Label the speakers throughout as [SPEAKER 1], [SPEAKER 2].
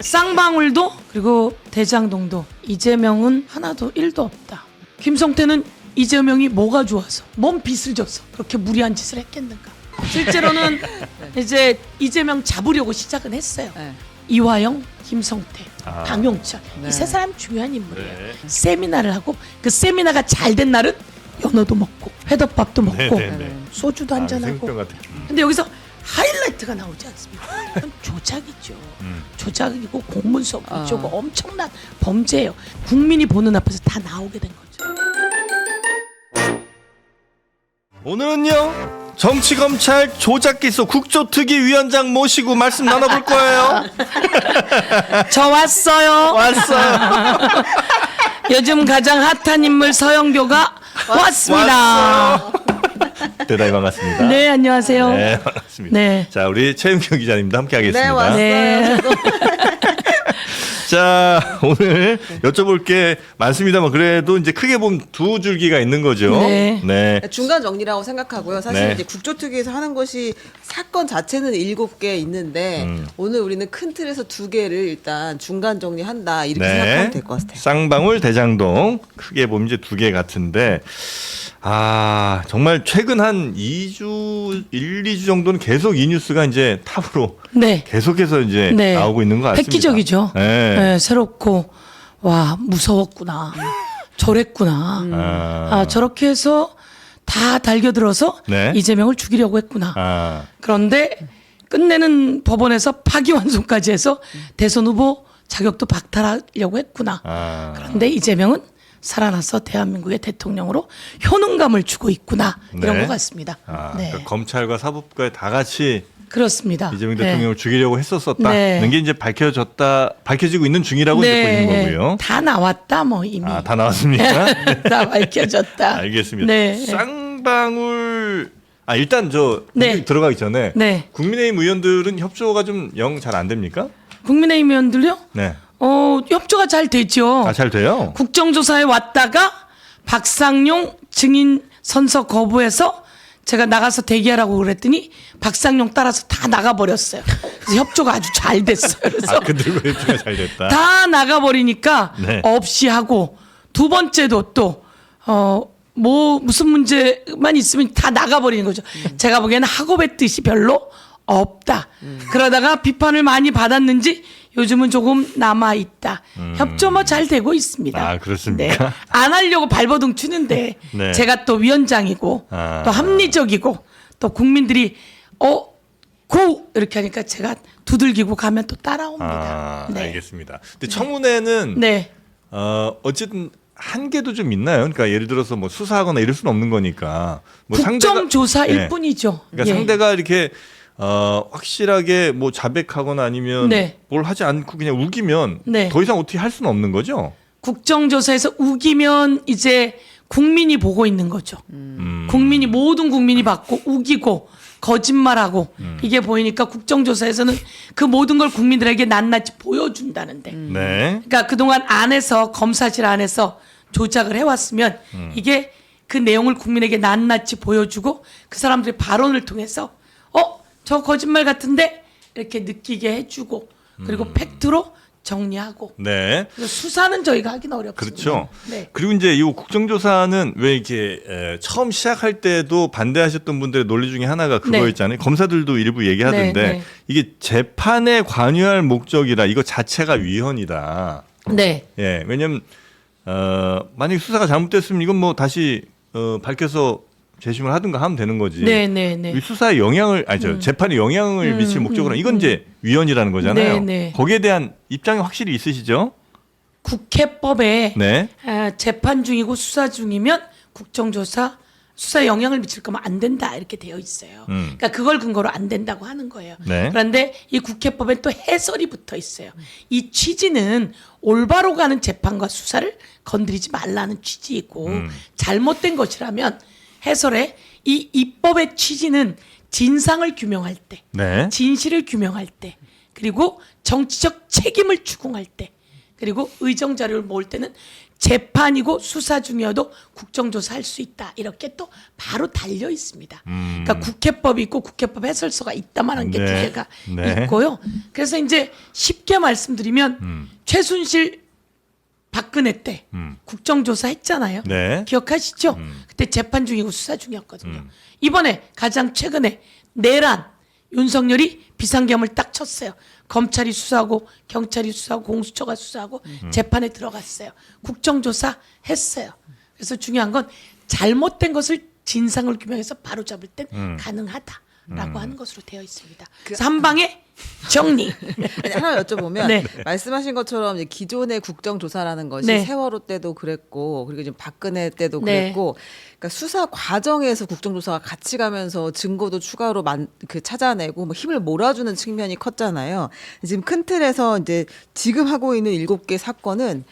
[SPEAKER 1] 쌍방울도 그리고 대장동도 이재명은 하나도 1도 없다. 김성태는 이재명이 뭐가 좋아서 뭔 빚을 졌어 그렇게 무리한 짓을 했겠는가. 실제로는 이제 이재명 잡으려고 시작은 했어요.
[SPEAKER 2] 네.
[SPEAKER 1] 이화영, 김성태, 강용철
[SPEAKER 2] 네.
[SPEAKER 1] 이 세 사람 중요한 인물이에요.
[SPEAKER 3] 네.
[SPEAKER 1] 세미나를 하고 그 세미나가 잘 된 날은 연어도 먹고 회덮밥도 먹고
[SPEAKER 3] 네네네.
[SPEAKER 1] 소주도 한잔하고.
[SPEAKER 3] 생뚱 같은.
[SPEAKER 1] 근데 여기서 하이라이트가 나오지 않습니까? 이건 조작이죠. 조작이고 공문서 위조고 엄청난 범죄예요. 국민이 보는 앞에서 다 나오게 된 거죠.
[SPEAKER 3] 오늘은요 정치검찰 조작기소 국조특위위원장 모시고 말씀 나눠볼 거예요.
[SPEAKER 1] 저 왔어요.
[SPEAKER 3] 왔어요.
[SPEAKER 1] 요즘 가장 핫한 인물 서영교가 왔습니다.
[SPEAKER 3] 왔어요. 대단히 반갑습니다.
[SPEAKER 1] 네, 안녕하세요.
[SPEAKER 3] 네, 반갑습니다.
[SPEAKER 1] 네.
[SPEAKER 3] 자, 우리 최은경 기자님도 함께하겠습니다.
[SPEAKER 2] 네, 왔어요.
[SPEAKER 1] 네.
[SPEAKER 3] 자, 오늘 여쭤볼 게 많습니다만 그래도 이제 크게 보면 두 줄기가 있는 거죠.
[SPEAKER 1] 네.
[SPEAKER 3] 네.
[SPEAKER 2] 중간 정리라고 생각하고요. 사실
[SPEAKER 3] 네.
[SPEAKER 2] 이제 국조특위에서 하는 것이 사건 자체는 7개 있는데 오늘 우리는 큰 틀에서 2개를 일단 중간 정리한다 이렇게 생각하면 될 것 같아요.
[SPEAKER 3] 쌍방울, 대장동 크게 보면 이제 두 개 같은데 정말 최근 한 2주, 1, 2주 정도는 계속 이 뉴스가 이제 탑으로
[SPEAKER 1] 네.
[SPEAKER 3] 계속해서 이제
[SPEAKER 1] 네.
[SPEAKER 3] 나오고 있는 것 같습니다.
[SPEAKER 1] 획기적이죠.
[SPEAKER 3] 네.
[SPEAKER 1] 네, 새롭고 와 무서웠구나. 저랬구나. 저렇게 해서 다 달겨들어서
[SPEAKER 3] 네.
[SPEAKER 1] 이재명을 죽이려고 했구나. 그런데 끝내는 법원에서 파기환송까지 해서 대선 후보 자격도 박탈하려고 했구나. 그런데 이재명은 살아나서 대한민국의 대통령으로 효능감을 주고 있구나. 이런
[SPEAKER 3] 네.
[SPEAKER 1] 것 같습니다. 네.
[SPEAKER 3] 그러니까 검찰과 사법부가 다 같이
[SPEAKER 1] 그렇습니다.
[SPEAKER 3] 이재명
[SPEAKER 1] 네.
[SPEAKER 3] 대통령을 죽이려고 했었었다는
[SPEAKER 1] 네.
[SPEAKER 3] 게 이제 밝혀지고 있는 중이라고 이제 보이는 거고요.
[SPEAKER 1] 다 나왔다 뭐 이미.
[SPEAKER 3] 다 나왔습니까?
[SPEAKER 1] 다 밝혀졌다.
[SPEAKER 3] 알겠습니다.
[SPEAKER 1] 네.
[SPEAKER 3] 쌍방울 일단
[SPEAKER 1] 네.
[SPEAKER 3] 들어가기 전에
[SPEAKER 1] 네.
[SPEAKER 3] 국민의힘 의원들은 협조가 좀 영 잘 안 됩니까?
[SPEAKER 1] 국민의힘 의원들요?
[SPEAKER 3] 네.
[SPEAKER 1] 협조가 잘 되죠.
[SPEAKER 3] 잘 돼요.
[SPEAKER 1] 국정조사에 왔다가 박상용 증인 선서 거부해서 제가 나가서 대기하라고 그랬더니 박상용 따라서 다 나가버렸어요. 그래서 협조가 아주 잘 됐어요. 그래서
[SPEAKER 3] 근데 왜 협조가 잘 됐다?
[SPEAKER 1] 다 나가버리니까
[SPEAKER 3] 네.
[SPEAKER 1] 없이 하고 두 번째도 또 무슨 문제만 있으면 다 나가버리는 거죠. 제가 보기에는 학업의 뜻이 별로 없다. 그러다가 비판을 많이 받았는지 요즘은 조금 남아있다. 협조 뭐 잘 되고 있습니다.
[SPEAKER 3] 그렇습니까?
[SPEAKER 1] 네. 안 하려고 발버둥 치는데
[SPEAKER 3] 네.
[SPEAKER 1] 제가 또 위원장이고 또 합리적이고 또 국민들이 고! 이렇게 하니까 제가 두들기고 가면 또 따라옵니다. 네.
[SPEAKER 3] 알겠습니다. 근데 청문회는
[SPEAKER 1] 네.
[SPEAKER 3] 어쨌든 한계도 좀 있나요? 그러니까 예를 들어서 뭐 수사하거나 이럴 수는 없는 거니까. 뭐
[SPEAKER 1] 국정조사일
[SPEAKER 3] 네.
[SPEAKER 1] 뿐이죠.
[SPEAKER 3] 그러니까
[SPEAKER 1] 예.
[SPEAKER 3] 상대가 이렇게 확실하게 뭐 자백하거나 아니면
[SPEAKER 1] 네.
[SPEAKER 3] 뭘 하지 않고 그냥 우기면
[SPEAKER 1] 네.
[SPEAKER 3] 더 이상 어떻게 할 수는 없는 거죠.
[SPEAKER 1] 국정조사에서 우기면 이제 국민이 보고 있는 거죠. 모든 국민이 받고 우기고 거짓말하고 이게 보이니까 국정조사에서는 그 모든 걸 국민들에게 낱낱이 보여준다는데.
[SPEAKER 3] 네.
[SPEAKER 1] 그러니까 그동안 안에서 검사실 안에서 조작을 해왔으면 이게 그 내용을 국민에게 낱낱이 보여주고 그 사람들의 발언을 통해서 저 거짓말 같은데 이렇게 느끼게 해주고 그리고 팩트로 정리하고.
[SPEAKER 3] 네.
[SPEAKER 1] 그래서 수사는 저희가 하긴 어렵습니다.
[SPEAKER 3] 그렇죠.
[SPEAKER 1] 네.
[SPEAKER 3] 그리고 이제 이 국정조사는 왜 이렇게 처음 시작할 때도 반대하셨던 분들의 논리 중에 하나가 그거였잖아요. 검사들도 일부 얘기하던데
[SPEAKER 1] 네, 네.
[SPEAKER 3] 이게 재판에 관여할 목적이라 이거 자체가 위헌이다.
[SPEAKER 1] 네.
[SPEAKER 3] 예, 왜냐면 만약에 수사가 잘못됐으면 이건 뭐 다시 밝혀서 재심을 하든가 하면 되는 거지.
[SPEAKER 1] 네.
[SPEAKER 3] 이 수사에 영향을 재판에 영향을 미칠 목적으로 이건 이제 위헌이라는 거잖아요.
[SPEAKER 1] 네.
[SPEAKER 3] 거기에 대한 입장이 확실히 있으시죠?
[SPEAKER 1] 국회법에
[SPEAKER 3] 네.
[SPEAKER 1] 재판 중이고 수사 중이면 국정조사 수사에 영향을 미칠 거면 안 된다 이렇게 되어 있어요. 그러니까 그걸 근거로 안 된다고 하는 거예요.
[SPEAKER 3] 네.
[SPEAKER 1] 그런데 이 국회법에 또 해설이 붙어 있어요. 이 취지는 올바로 가는 재판과 수사를 건드리지 말라는 취지이고 잘못된 것이라면 해설에 이 입법의 취지는 진상을 규명할 때,
[SPEAKER 3] 네.
[SPEAKER 1] 진실을 규명할 때, 그리고 정치적 책임을 추궁할 때 그리고 의정 자료를 모을 때는 재판이고 수사 중이어도 국정조사 할 수 있다. 이렇게 또 바로 달려 있습니다. 그러니까 국회법이 있고 국회법 해설서가 있다만한 게 두
[SPEAKER 3] 네.
[SPEAKER 1] 개가
[SPEAKER 3] 네.
[SPEAKER 1] 있고요. 그래서 이제 쉽게 말씀드리면 최순실 박근혜 때 국정조사 했잖아요.
[SPEAKER 3] 네.
[SPEAKER 1] 기억하시죠? 그때 재판 중이고 수사 중이었거든요. 이번에 가장 최근에 내란 윤석열이 비상계엄을 딱 쳤어요. 검찰이 수사하고 경찰이 수사하고 공수처가 수사하고 재판에 들어갔어요. 국정조사 했어요. 그래서 중요한 건 잘못된 것을 진상을 규명해서 바로잡을 땐 가능하다라고 하는 것으로 되어 있습니다. 그래서 한 방에 정리.
[SPEAKER 2] 아니, 하나 여쭤보면
[SPEAKER 1] 네.
[SPEAKER 2] 말씀하신 것처럼 이제 기존의 국정조사라는 것이
[SPEAKER 1] 네.
[SPEAKER 2] 세월호 때도 그랬고 그리고 지금 박근혜 때도
[SPEAKER 1] 네.
[SPEAKER 2] 그랬고 그러니까 수사 과정에서 국정조사가 같이 가면서 증거도 추가로 찾아내고 뭐 힘을 몰아주는 측면이 컸잖아요. 지금 큰 틀에서 이제 지금 하고 있는 7개 사건은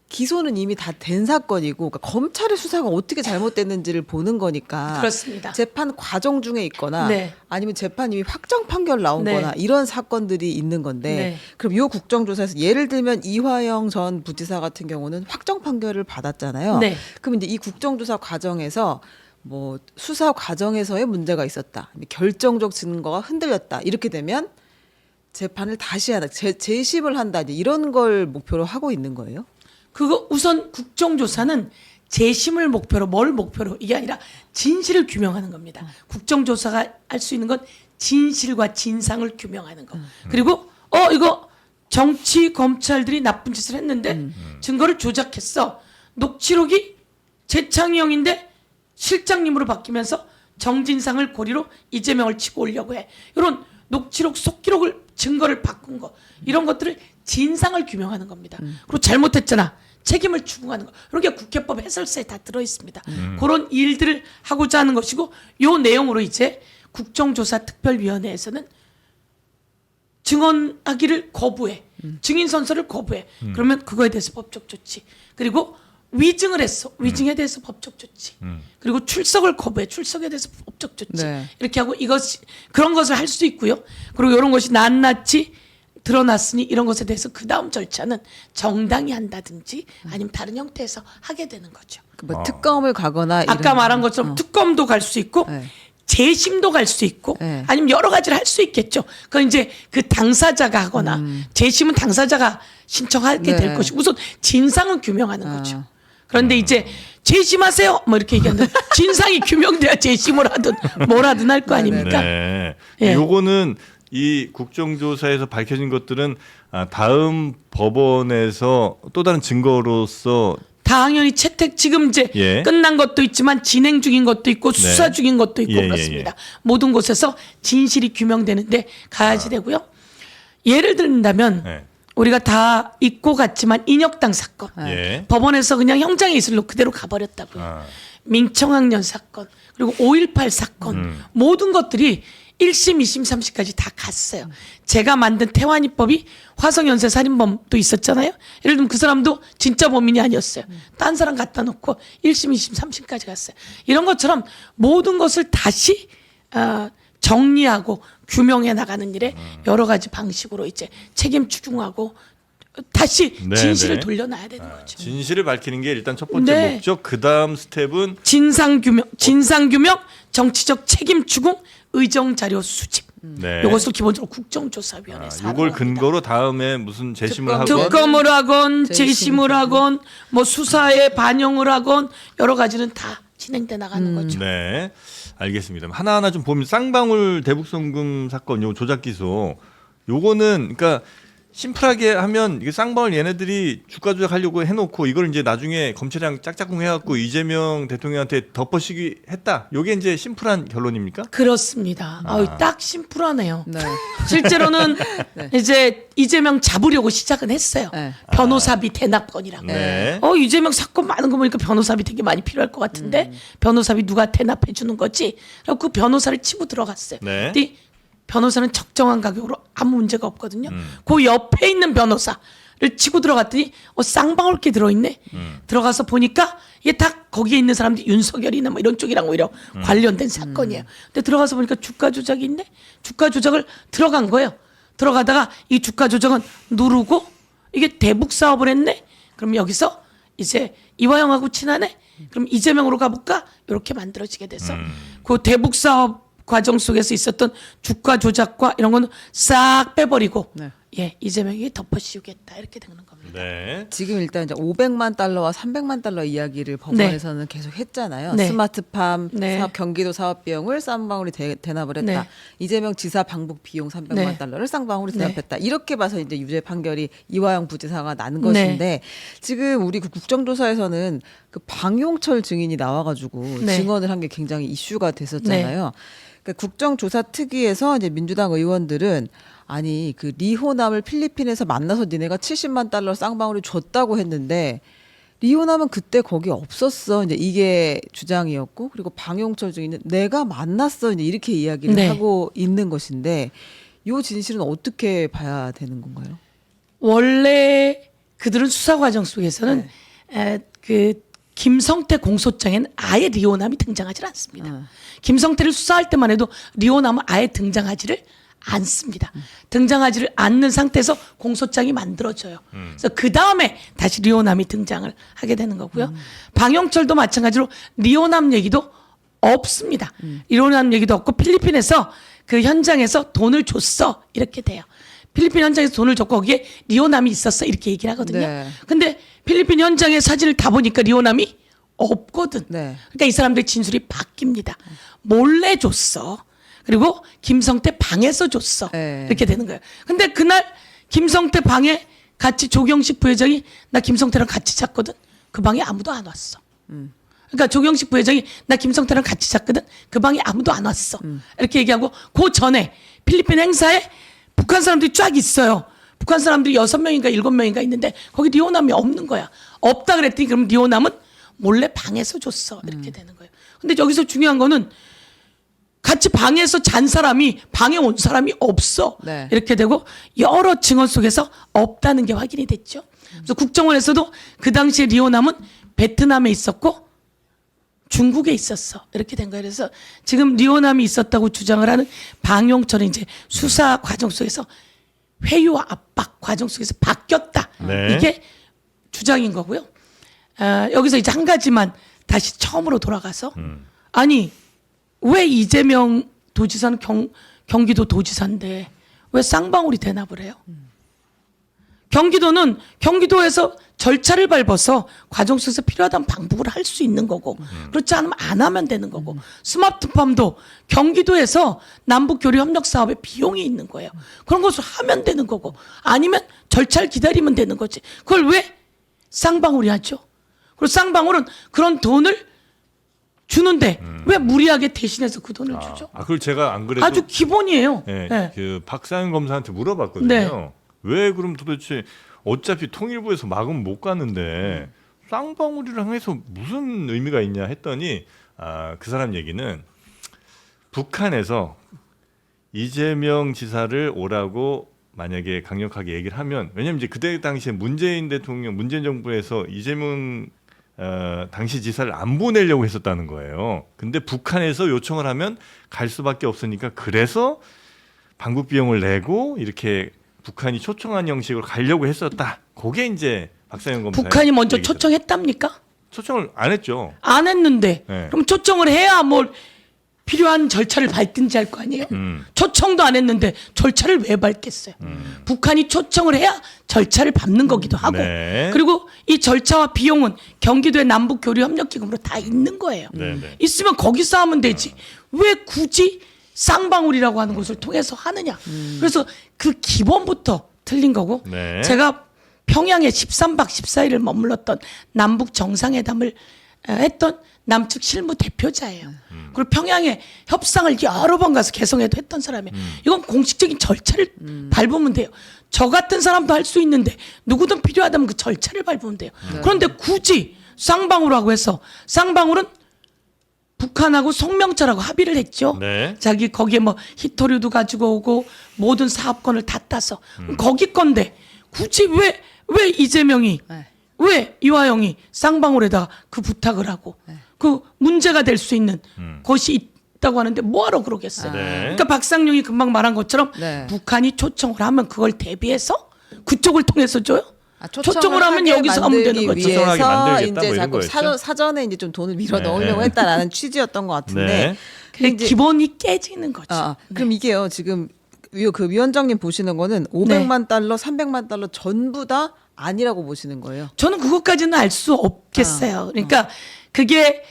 [SPEAKER 2] 기소는 이미 다 된 사건이고 그러니까 검찰의 수사가 어떻게 잘못됐는지를 보는 거니까
[SPEAKER 1] 그렇습니다.
[SPEAKER 2] 재판 과정 중에 있거나
[SPEAKER 1] 네.
[SPEAKER 2] 아니면 재판 이미 확정 판결 나온
[SPEAKER 1] 네.
[SPEAKER 2] 거나 이런 사건들이 있는 건데
[SPEAKER 1] 네.
[SPEAKER 2] 그럼 이 국정조사에서 예를 들면 이화영 전 부지사 같은 경우는 확정 판결을 받았잖아요.
[SPEAKER 1] 네.
[SPEAKER 2] 그럼 이제 이 국정조사 과정에서 뭐 수사 과정에서의 문제가 있었다. 결정적 증거가 흔들렸다. 이렇게 되면 재판을 다시 하다. 재심을 한다. 이런 걸 목표로 하고 있는 거예요?
[SPEAKER 1] 그거 우선 국정조사는 재심을 목표로 뭘 목표로 이게 아니라 진실을 규명하는 겁니다. 국정조사가 할 수 있는 건 진실과 진상을 규명하는 거. 그리고 이거 정치 검찰들이 나쁜 짓을 했는데 증거를 조작했어. 녹취록이 재창이 형인데 실장님으로 바뀌면서 정진상을 고리로 이재명을 치고 오려고 해. 이런 녹취록 속기록을 증거를 바꾼 거 이런 것들을 진상을 규명하는 겁니다. 그리고 잘못했잖아. 책임을 추궁하는 거. 이런 게 국회법 해설서에 다 들어 있습니다. 그런 일들을 하고자 하는 것이고 요 내용으로 이제 국정조사 특별위원회에서는 증언하기를 거부해. 증인 선서를 거부해. 그러면 그거에 대해서 법적 조치. 그리고 위증을 했어. 위증에 대해서 법적 조치. 그리고 출석을 거부해. 출석에 대해서 법적 조치.
[SPEAKER 2] 네.
[SPEAKER 1] 이렇게 하고 이것이 그런 것을 할 수 있고요. 그리고 이런 것이 낱낱이 드러났으니 이런 것에 대해서 그 다음 절차는 정당이 한다든지 아니면 다른 형태에서 하게 되는 거죠.
[SPEAKER 2] 뭐 특검을 가거나
[SPEAKER 1] 아까
[SPEAKER 2] 이런-
[SPEAKER 1] 말한 것처럼 특검도 갈 수 있고
[SPEAKER 2] 네.
[SPEAKER 1] 재심도 갈 수 있고
[SPEAKER 2] 네.
[SPEAKER 1] 아니면 여러 가지를 할 수 있겠죠. 그건 이제 그 당사자가 하거나 재심은 당사자가 신청하게 될
[SPEAKER 2] 네.
[SPEAKER 1] 것이고 우선 진상은 규명하는 거죠. 그런데 이제 재심하세요 뭐 이렇게 얘기하는데 진상이 규명돼야 재심을 하든 뭘 하든 할 거 아닙니까?
[SPEAKER 3] 네.
[SPEAKER 1] 예.
[SPEAKER 3] 요거는 이 국정조사에서 밝혀진 것들은 다음 법원에서 또 다른 증거로서
[SPEAKER 1] 당연히 채택 지금 이제
[SPEAKER 3] 예.
[SPEAKER 1] 끝난 것도 있지만 진행 중인 것도 있고
[SPEAKER 3] 네.
[SPEAKER 1] 수사 중인 것도 있고
[SPEAKER 3] 예, 예,
[SPEAKER 1] 그렇습니다. 모든 곳에서 진실이 규명되는데 가야지 되고요. 예를 든다면
[SPEAKER 3] 네.
[SPEAKER 1] 우리가 다 잊고 갔지만 인혁당 사건
[SPEAKER 3] 예.
[SPEAKER 1] 법원에서 그냥 형장에 있을로 그대로 가버렸다고요.
[SPEAKER 3] 아.
[SPEAKER 1] 민청학년 사건 그리고 5.18 사건 모든 것들이 1심, 2심, 3심까지 다 갔어요. 제가 만든 태완이법이 화성연쇄 살인범도 있었잖아요. 예를 들면 그 사람도 진짜 범인이 아니었어요. 딴 사람 갖다 놓고 1심, 2심, 3심까지 갔어요. 이런 것처럼 모든 것을 다시 정리하고 규명해 나가는 일에 여러 가지 방식으로 이제 책임 추궁하고 다시
[SPEAKER 3] 네,
[SPEAKER 1] 진실을
[SPEAKER 3] 네.
[SPEAKER 1] 돌려놔야 되는 거죠.
[SPEAKER 3] 진실을 밝히는 게 일단 첫 번째
[SPEAKER 1] 네.
[SPEAKER 3] 목적. 그 다음 스텝은
[SPEAKER 1] 진상 규명, 정치적 책임 추궁, 의정 자료 수집.
[SPEAKER 3] 네.
[SPEAKER 1] 이것을 기본적으로 국정조사위원회에서
[SPEAKER 3] 이걸
[SPEAKER 1] 하는 겁니다.
[SPEAKER 3] 근거로 다음에 무슨 재심을 하고
[SPEAKER 1] 특검을 하건
[SPEAKER 2] 재심,
[SPEAKER 1] 재심을 하건 뭐 수사에 반영을 하건 여러 가지는 다 진행돼 나가는 거죠.
[SPEAKER 3] 네, 알겠습니다. 하나하나 좀 보면 쌍방울 대북송금 사건 요 조작 기소 요거는 그러니까 심플하게 하면 이게 쌍방울 얘네들이 주가 조작하려고 해놓고 이걸 이제 나중에 검찰이랑 짝짝꿍 해갖고 이재명 대통령한테 덮어씌기 했다. 요게 이제 심플한 결론입니까?
[SPEAKER 1] 그렇습니다. 딱 심플하네요.
[SPEAKER 2] 네.
[SPEAKER 1] 실제로는 이제 이재명 잡으려고 시작은 했어요.
[SPEAKER 2] 네.
[SPEAKER 1] 변호사비 대납건이라고.
[SPEAKER 3] 네.
[SPEAKER 1] 이재명 사건 많은 거 보니까 변호사비 되게 많이 필요할 것 같은데 변호사비 누가 대납해 주는 거지? 그래서 그 변호사를 치고 들어갔어요.
[SPEAKER 3] 네.
[SPEAKER 1] 근데 변호사는 적정한 가격으로 아무 문제가 없거든요. 그 옆에 있는 변호사를 치고 들어갔더니 쌍방울게 들어있네. 들어가서 보니까 이게 다 거기에 있는 사람들이 윤석열이나 뭐 이런 쪽이랑 오히려 관련된 사건이에요. 근데 들어가서 보니까 주가 조작이 있네. 주가 조작을 들어간 거예요. 들어가다가 이 주가 조작은 누르고 이게 대북 사업을 했네. 그럼 여기서 이제 이화영하고 친하네. 그럼 이재명으로 가볼까? 이렇게 만들어지게 돼서 그 대북 사업 과정 속에서 있었던 주가 조작과 이런 거는 싹 빼버리고
[SPEAKER 2] 네.
[SPEAKER 1] 예 이재명이 덮어씌우겠다 이렇게 되는 겁니다.
[SPEAKER 3] 네.
[SPEAKER 2] 지금 일단 이제 500만 달러와 300만 달러 이야기를 법원에서는 계속 했잖아요.
[SPEAKER 1] 네.
[SPEAKER 2] 스마트팜
[SPEAKER 1] 네.
[SPEAKER 2] 사업 경기도 사업 비용을 쌍방울이 대납을 했다.
[SPEAKER 1] 네.
[SPEAKER 2] 이재명 지사 방북 비용 300만
[SPEAKER 1] 네.
[SPEAKER 2] 달러를 쌍방울이
[SPEAKER 1] 네.
[SPEAKER 2] 대납했다. 이렇게 봐서 이제 유죄 판결이 이화영 부지사가 나는 것인데 지금 우리 그 국정조사에서는 그 방용철 증인이 나와가지고
[SPEAKER 1] 네.
[SPEAKER 2] 증언을 한 게 굉장히 이슈가 됐었잖아요. 그러니까 국정조사 특위에서 이제 민주당 의원들은 아니 그 리호남을 필리핀에서 만나서 니네가 70만 달러 쌍방울이 줬다고 했는데 리호남은 그때 거기 없었어. 이제 이게 주장이었고 그리고 방용철 증인은 내가 만났어. 이제 이렇게 이야기를
[SPEAKER 1] 네.
[SPEAKER 2] 하고 있는 것인데 이 진실은 어떻게 봐야 되는 건가요?
[SPEAKER 1] 원래 그들은 수사 과정 속에서는 그 김성태 공소장에는 아예 리오남이 등장하지 않습니다. 김성태를 수사할 때만 해도 리오남은 아예 등장하지를 않습니다. 등장하지를 않는 상태에서 공소장이 만들어져요. 그래서 그 다음에 다시 리오남이 등장을 하게 되는 거고요. 방영철도 마찬가지로 리오남 얘기도 없습니다. 리오남 얘기도 없고 필리핀에서 그 현장에서 돈을 줬어 이렇게 돼요. 필리핀 현장에서 돈을 줬고 거기에 리오남이 있었어 이렇게 얘기를 하거든요.
[SPEAKER 2] 네.
[SPEAKER 1] 근데 필리핀 현장의 사진을 다 보니까 리오남이 없거든.
[SPEAKER 2] 네.
[SPEAKER 1] 그러니까 이 사람들의 진술이 바뀝니다. 몰래 줬어. 그리고 김성태 방에서 줬어.
[SPEAKER 2] 네.
[SPEAKER 1] 이렇게 되는 거예요. 근데 그날 김성태 방에 같이 조경식 부회장이 나 김성태랑 같이 잤거든. 그 방에 아무도 안 왔어. 그러니까 조경식 부회장이 나 김성태랑 같이 잤거든. 그 방에 아무도 안 왔어. 이렇게 얘기하고 그 전에 필리핀 행사에 북한 사람들이 쫙 있어요. 북한 사람들이 6명인가 7명인가 있는데 거기 리오남이 없는 거야. 없다 그랬더니 그럼 리오남은 몰래 방에서 줬어. 이렇게 되는 거예요. 근데 여기서 중요한 거는 같이 방에서 잔 사람이 방에 온 사람이 없어.
[SPEAKER 2] 네.
[SPEAKER 1] 이렇게 되고 여러 증언 속에서 없다는 게 확인이 됐죠. 그래서 국정원에서도 그 당시에 리오남은 베트남에 있었고 중국에 있었어. 이렇게 된 거예요. 그래서 지금 리오남이 있었다고 주장을 하는 방용철은 이제 수사 과정 속에서 회유와 압박 과정 속에서 바뀌었다.
[SPEAKER 3] 네.
[SPEAKER 1] 이게 주장인 거고요. 여기서 이제 한 가지만 다시 처음으로 돌아가서 아니 왜 이재명 도지사는 경기도 도지사인데 왜 쌍방울이 대납을 해요? 경기도는 경기도에서 절차를 밟아서 과정 속에서 필요하다면 방북을 할 수 있는 거고 그렇지 않으면 안 하면 되는 거고 스마트팜도 경기도에서 남북교류 협력 사업에 비용이 있는 거예요. 그런 것을 하면 되는 거고 아니면 절차를 기다리면 되는 거지. 그걸 왜 쌍방울이 하죠? 그리고 쌍방울은 그런 돈을 주는데 왜 무리하게 대신해서 그 돈을 주죠?
[SPEAKER 3] 그걸 제가 안 그래도
[SPEAKER 1] 아주 기본이에요.
[SPEAKER 3] 네,
[SPEAKER 1] 네.
[SPEAKER 3] 그 박상현 검사한테 물어봤거든요.
[SPEAKER 1] 네.
[SPEAKER 3] 왜 그럼 도대체 어차피 통일부에서 막으면 못 가는데 쌍방울이랑 해서 무슨 의미가 있냐 했더니 그 사람 얘기는 북한에서 이재명 지사를 오라고 만약에 강력하게 얘기를 하면 왜냐면 이제 그때 당시에 문재인 정부에서 이재명 당시 지사를 안 보내려고 했었다는 거예요. 근데 북한에서 요청을 하면 갈 수밖에 없으니까 그래서 방북 비용을 내고 이렇게 북한이 초청한 형식으로 가려고 했었다. 그게 이제 박상현 검사.
[SPEAKER 1] 북한이 먼저 초청했답니까?
[SPEAKER 3] 초청을 안 했죠.
[SPEAKER 1] 안 했는데
[SPEAKER 3] 네.
[SPEAKER 1] 그럼 초청을 해야 뭘 필요한 절차를 밟든지 할 거 아니에요. 초청도 안 했는데 절차를 왜 밟겠어요. 북한이 초청을 해야 절차를 밟는 거기도 하고
[SPEAKER 3] 네.
[SPEAKER 1] 그리고 이 절차와 비용은 경기도의 남북교류협력기금으로 다 있는 거예요.
[SPEAKER 3] 네.
[SPEAKER 1] 있으면 거기서 하면 되지. 왜 굳이 쌍방울이라고 하는 곳을 통해서 하느냐. 그래서 그 기본부터 틀린 거고
[SPEAKER 3] 네.
[SPEAKER 1] 제가 평양에 13박 14일을 머물렀던 남북 정상회담을 했던 남측 실무 대표자예요. 그리고 평양에 협상을 여러 번 가서 개성에도 했던 사람이에요. 이건 공식적인 절차를 밟으면 돼요. 저 같은 사람도 할 수 있는데 누구든 필요하다면 그 절차를 밟으면 돼요. 그런데 굳이 쌍방울하고 해서 쌍방울은 북한하고 송명철하고 합의를 했죠.
[SPEAKER 3] 네.
[SPEAKER 1] 자기 거기에 뭐 히토류도 가지고 오고 모든 사업권을 다 따서 거기 건데 굳이 왜 이재명이
[SPEAKER 2] 네.
[SPEAKER 1] 왜 이화영이 쌍방울에다가 그 부탁을 하고 그 문제가 될 수 있는 것이 있다고 하는데 뭐하러 그러겠어요.
[SPEAKER 3] 네.
[SPEAKER 1] 그러니까 박상용이 금방 말한 것처럼
[SPEAKER 2] 네.
[SPEAKER 1] 북한이 초청을 하면 그걸 대비해서 그쪽을 통해서 줘요. 초청을 하면 여기서 하면 되는 거죠.
[SPEAKER 3] 초청하게
[SPEAKER 2] 위해서
[SPEAKER 3] 만들겠다,
[SPEAKER 2] 이제
[SPEAKER 3] 뭐 이런
[SPEAKER 2] 자꾸
[SPEAKER 3] 거였죠?
[SPEAKER 2] 사전에 이제 좀 돈을 밀어
[SPEAKER 3] 네.
[SPEAKER 2] 넣으려고 했다라는 취지였던 것 같은데.
[SPEAKER 3] 네.
[SPEAKER 1] 근데 기본이 깨지는 거죠.
[SPEAKER 2] 그럼 이게요 지금 그 위원장님 보시는 거는 500만 달러, 300만 달러 전부 다 아니라고 보시는 거예요.
[SPEAKER 1] 저는 그것까지는 알 수 없겠어요. 그러니까 그게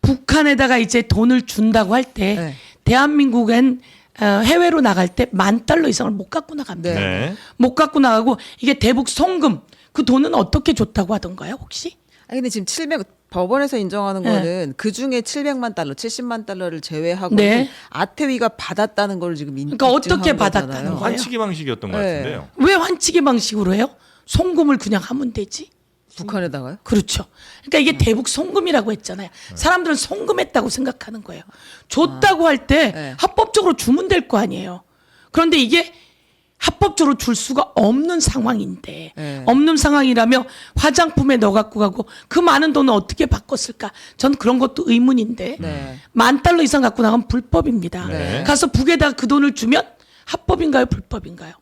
[SPEAKER 1] 북한에다가 이제 돈을 준다고 할 때
[SPEAKER 2] 네.
[SPEAKER 1] 대한민국엔 해외로 나갈 때 10,000달러 이상을 못 갖고 나갑니다.
[SPEAKER 2] 네.
[SPEAKER 3] 네.
[SPEAKER 1] 못 갖고 나가고 이게 대북 송금 그 돈은 어떻게 줬다고 하던가요 혹시?
[SPEAKER 2] 아니 근데 지금 700 법원에서 인정하는
[SPEAKER 1] 네.
[SPEAKER 2] 거는 그 중에 700만 달러, 70만 달러를 제외하고
[SPEAKER 1] 네.
[SPEAKER 2] 아태위가 받았다는 걸 지금
[SPEAKER 1] 그러니까 어떻게
[SPEAKER 2] 입증한
[SPEAKER 1] 받았다는
[SPEAKER 2] 거잖아요.
[SPEAKER 1] 거예요?
[SPEAKER 3] 환치기 방식이었던 것
[SPEAKER 2] 네.
[SPEAKER 3] 같은데요.
[SPEAKER 1] 왜 환치기 방식으로 해요? 송금을 그냥 하면 되지.
[SPEAKER 2] 북한에다가요?
[SPEAKER 1] 그렇죠. 그러니까 이게 대북 송금이라고 했잖아요. 사람들은 송금했다고 생각하는 거예요. 줬다고 할 때
[SPEAKER 2] 네.
[SPEAKER 1] 합법적으로 주면 될 거 아니에요. 그런데 이게 합법적으로 줄 수가 없는 상황인데
[SPEAKER 2] 네.
[SPEAKER 1] 없는 상황이라며 화장품에 넣어 갖고 가고 그 많은 돈을 어떻게 바꿨을까? 전 그런 것도 의문인데
[SPEAKER 2] 네.
[SPEAKER 1] 10,000달러 이상 갖고 나가면 불법입니다.
[SPEAKER 3] 네.
[SPEAKER 1] 가서 북에다 그 돈을 주면 합법인가요? 불법인가요?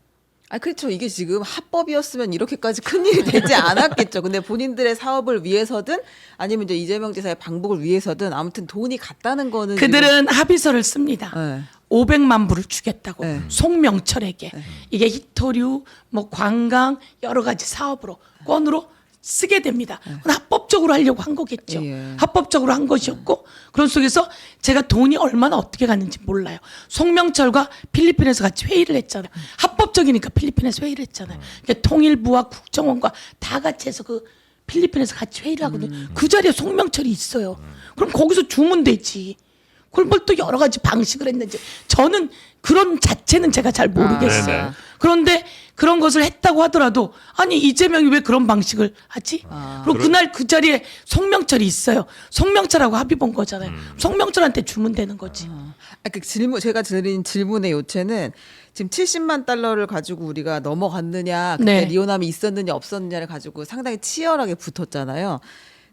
[SPEAKER 2] 아 그렇죠. 이게 지금 합법이었으면 이렇게까지 큰 일이 되지 않았겠죠. 근데 본인들의 사업을 위해서든 아니면 이제 이재명 지사의 방북을 위해서든 아무튼 돈이 갔다는 거는
[SPEAKER 1] 그들은 합의서를 씁니다.
[SPEAKER 2] 네.
[SPEAKER 1] 500만 불을 주겠다고
[SPEAKER 2] 네.
[SPEAKER 1] 송명철에게 이게 히토류 뭐 관광 여러 가지 사업으로 건으로 쓰게 됩니다. 그건 합법적으로 하려고 한 거겠죠.
[SPEAKER 2] 예.
[SPEAKER 1] 합법적으로 한 것이었고 그런 속에서 제가 돈이 얼마나 어떻게 갔는지 몰라요. 송명철과 필리핀에서 같이 회의를 했잖아요. 합법적이니까 필리핀에서 회의를 했잖아요. 그러니까 통일부와 국정원과 다 같이 해서 그 필리핀에서 같이 회의를 하거든요. 그 자리에 송명철이 있어요. 그럼 거기서 주면 되지. 그걸 뭘 또 여러 가지 방식을 했는지 저는 그런 자체는 제가 잘 모르겠어요.
[SPEAKER 3] 네네.
[SPEAKER 1] 그런데 그런 것을 했다고 하더라도 아니 이재명이 왜 그런 방식을 하지? 그리고 그날 그 자리에 송명철이 있어요. 송명철하고 합의 본 거잖아요. 송명철한테 주면 되는 거지.
[SPEAKER 2] 그 질문 제가 드린 질문의 요체는 지금 70만 달러를 가지고 우리가 넘어갔느냐, 그때
[SPEAKER 1] 네.
[SPEAKER 2] 리오남이 있었느냐 없었느냐를 가지고 상당히 치열하게 붙었잖아요.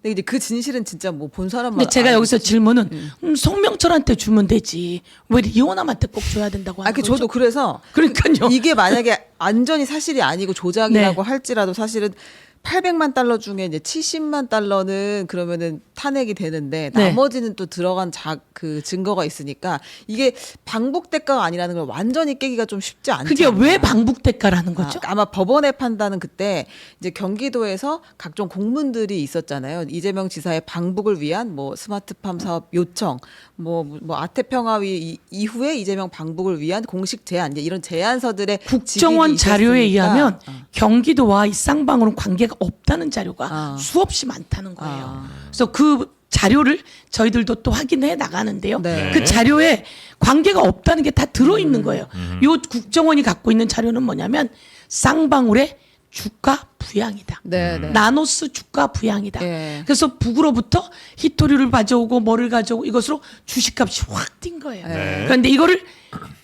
[SPEAKER 2] 근데 이제 그 진실은 진짜 뭐 본 사람만.
[SPEAKER 1] 근데 제가 여기서
[SPEAKER 2] 알겠지.
[SPEAKER 1] 질문은 송명철한테 주면 되지 왜 리오남한테 꼭 줘야 된다고 하는 거죠?
[SPEAKER 2] 저도 그래서
[SPEAKER 1] 그러니까요.
[SPEAKER 2] 이게 만약에 완전히 사실이 아니고 조작이라고
[SPEAKER 1] 네.
[SPEAKER 2] 할지라도 사실은 800만 달러 중에 이제 70만 달러는 그러면은 탄핵이 되는데
[SPEAKER 1] 네.
[SPEAKER 2] 나머지는 또 들어간 그 증거가 있으니까 이게 방북 대가가 아니라는 걸 완전히 깨기가 좀 쉽지 않죠.
[SPEAKER 1] 그게 왜 방북 대가라는 거죠?
[SPEAKER 2] 아마 법원의 판단은 그때 이제 경기도에서 각종 공문들이 있었잖아요. 이재명 지사의 방북을 위한 뭐 스마트팜 사업 요청, 뭐 아태평화위 이후에 이재명 방북을 위한 공식 제안, 이제 이런 제안서들의
[SPEAKER 1] 국정원
[SPEAKER 2] 지급이
[SPEAKER 1] 자료에
[SPEAKER 2] 있었으니까.
[SPEAKER 1] 의하면 경기도와 이 쌍방울은 관계가 없다는 자료가
[SPEAKER 2] 아.
[SPEAKER 1] 수없이 많다는 거예요.
[SPEAKER 2] 아.
[SPEAKER 1] 그래서 그 자료를 저희들도 또 확인해 나가는데요.
[SPEAKER 2] 네.
[SPEAKER 1] 그 자료에 관계가 없다는 게 다 들어있는 거예요. 요 국정원이 갖고 있는 자료는 뭐냐면 쌍방울의 주가 부양이다.
[SPEAKER 2] 네, 네.
[SPEAKER 1] 나노스 주가 부양이다.
[SPEAKER 2] 예.
[SPEAKER 1] 그래서 북으로부터 히토류를 가져오고 뭐를 가져오고 이것으로 주식값이 확 뛴 거예요.
[SPEAKER 3] 네.
[SPEAKER 1] 그런데 이거를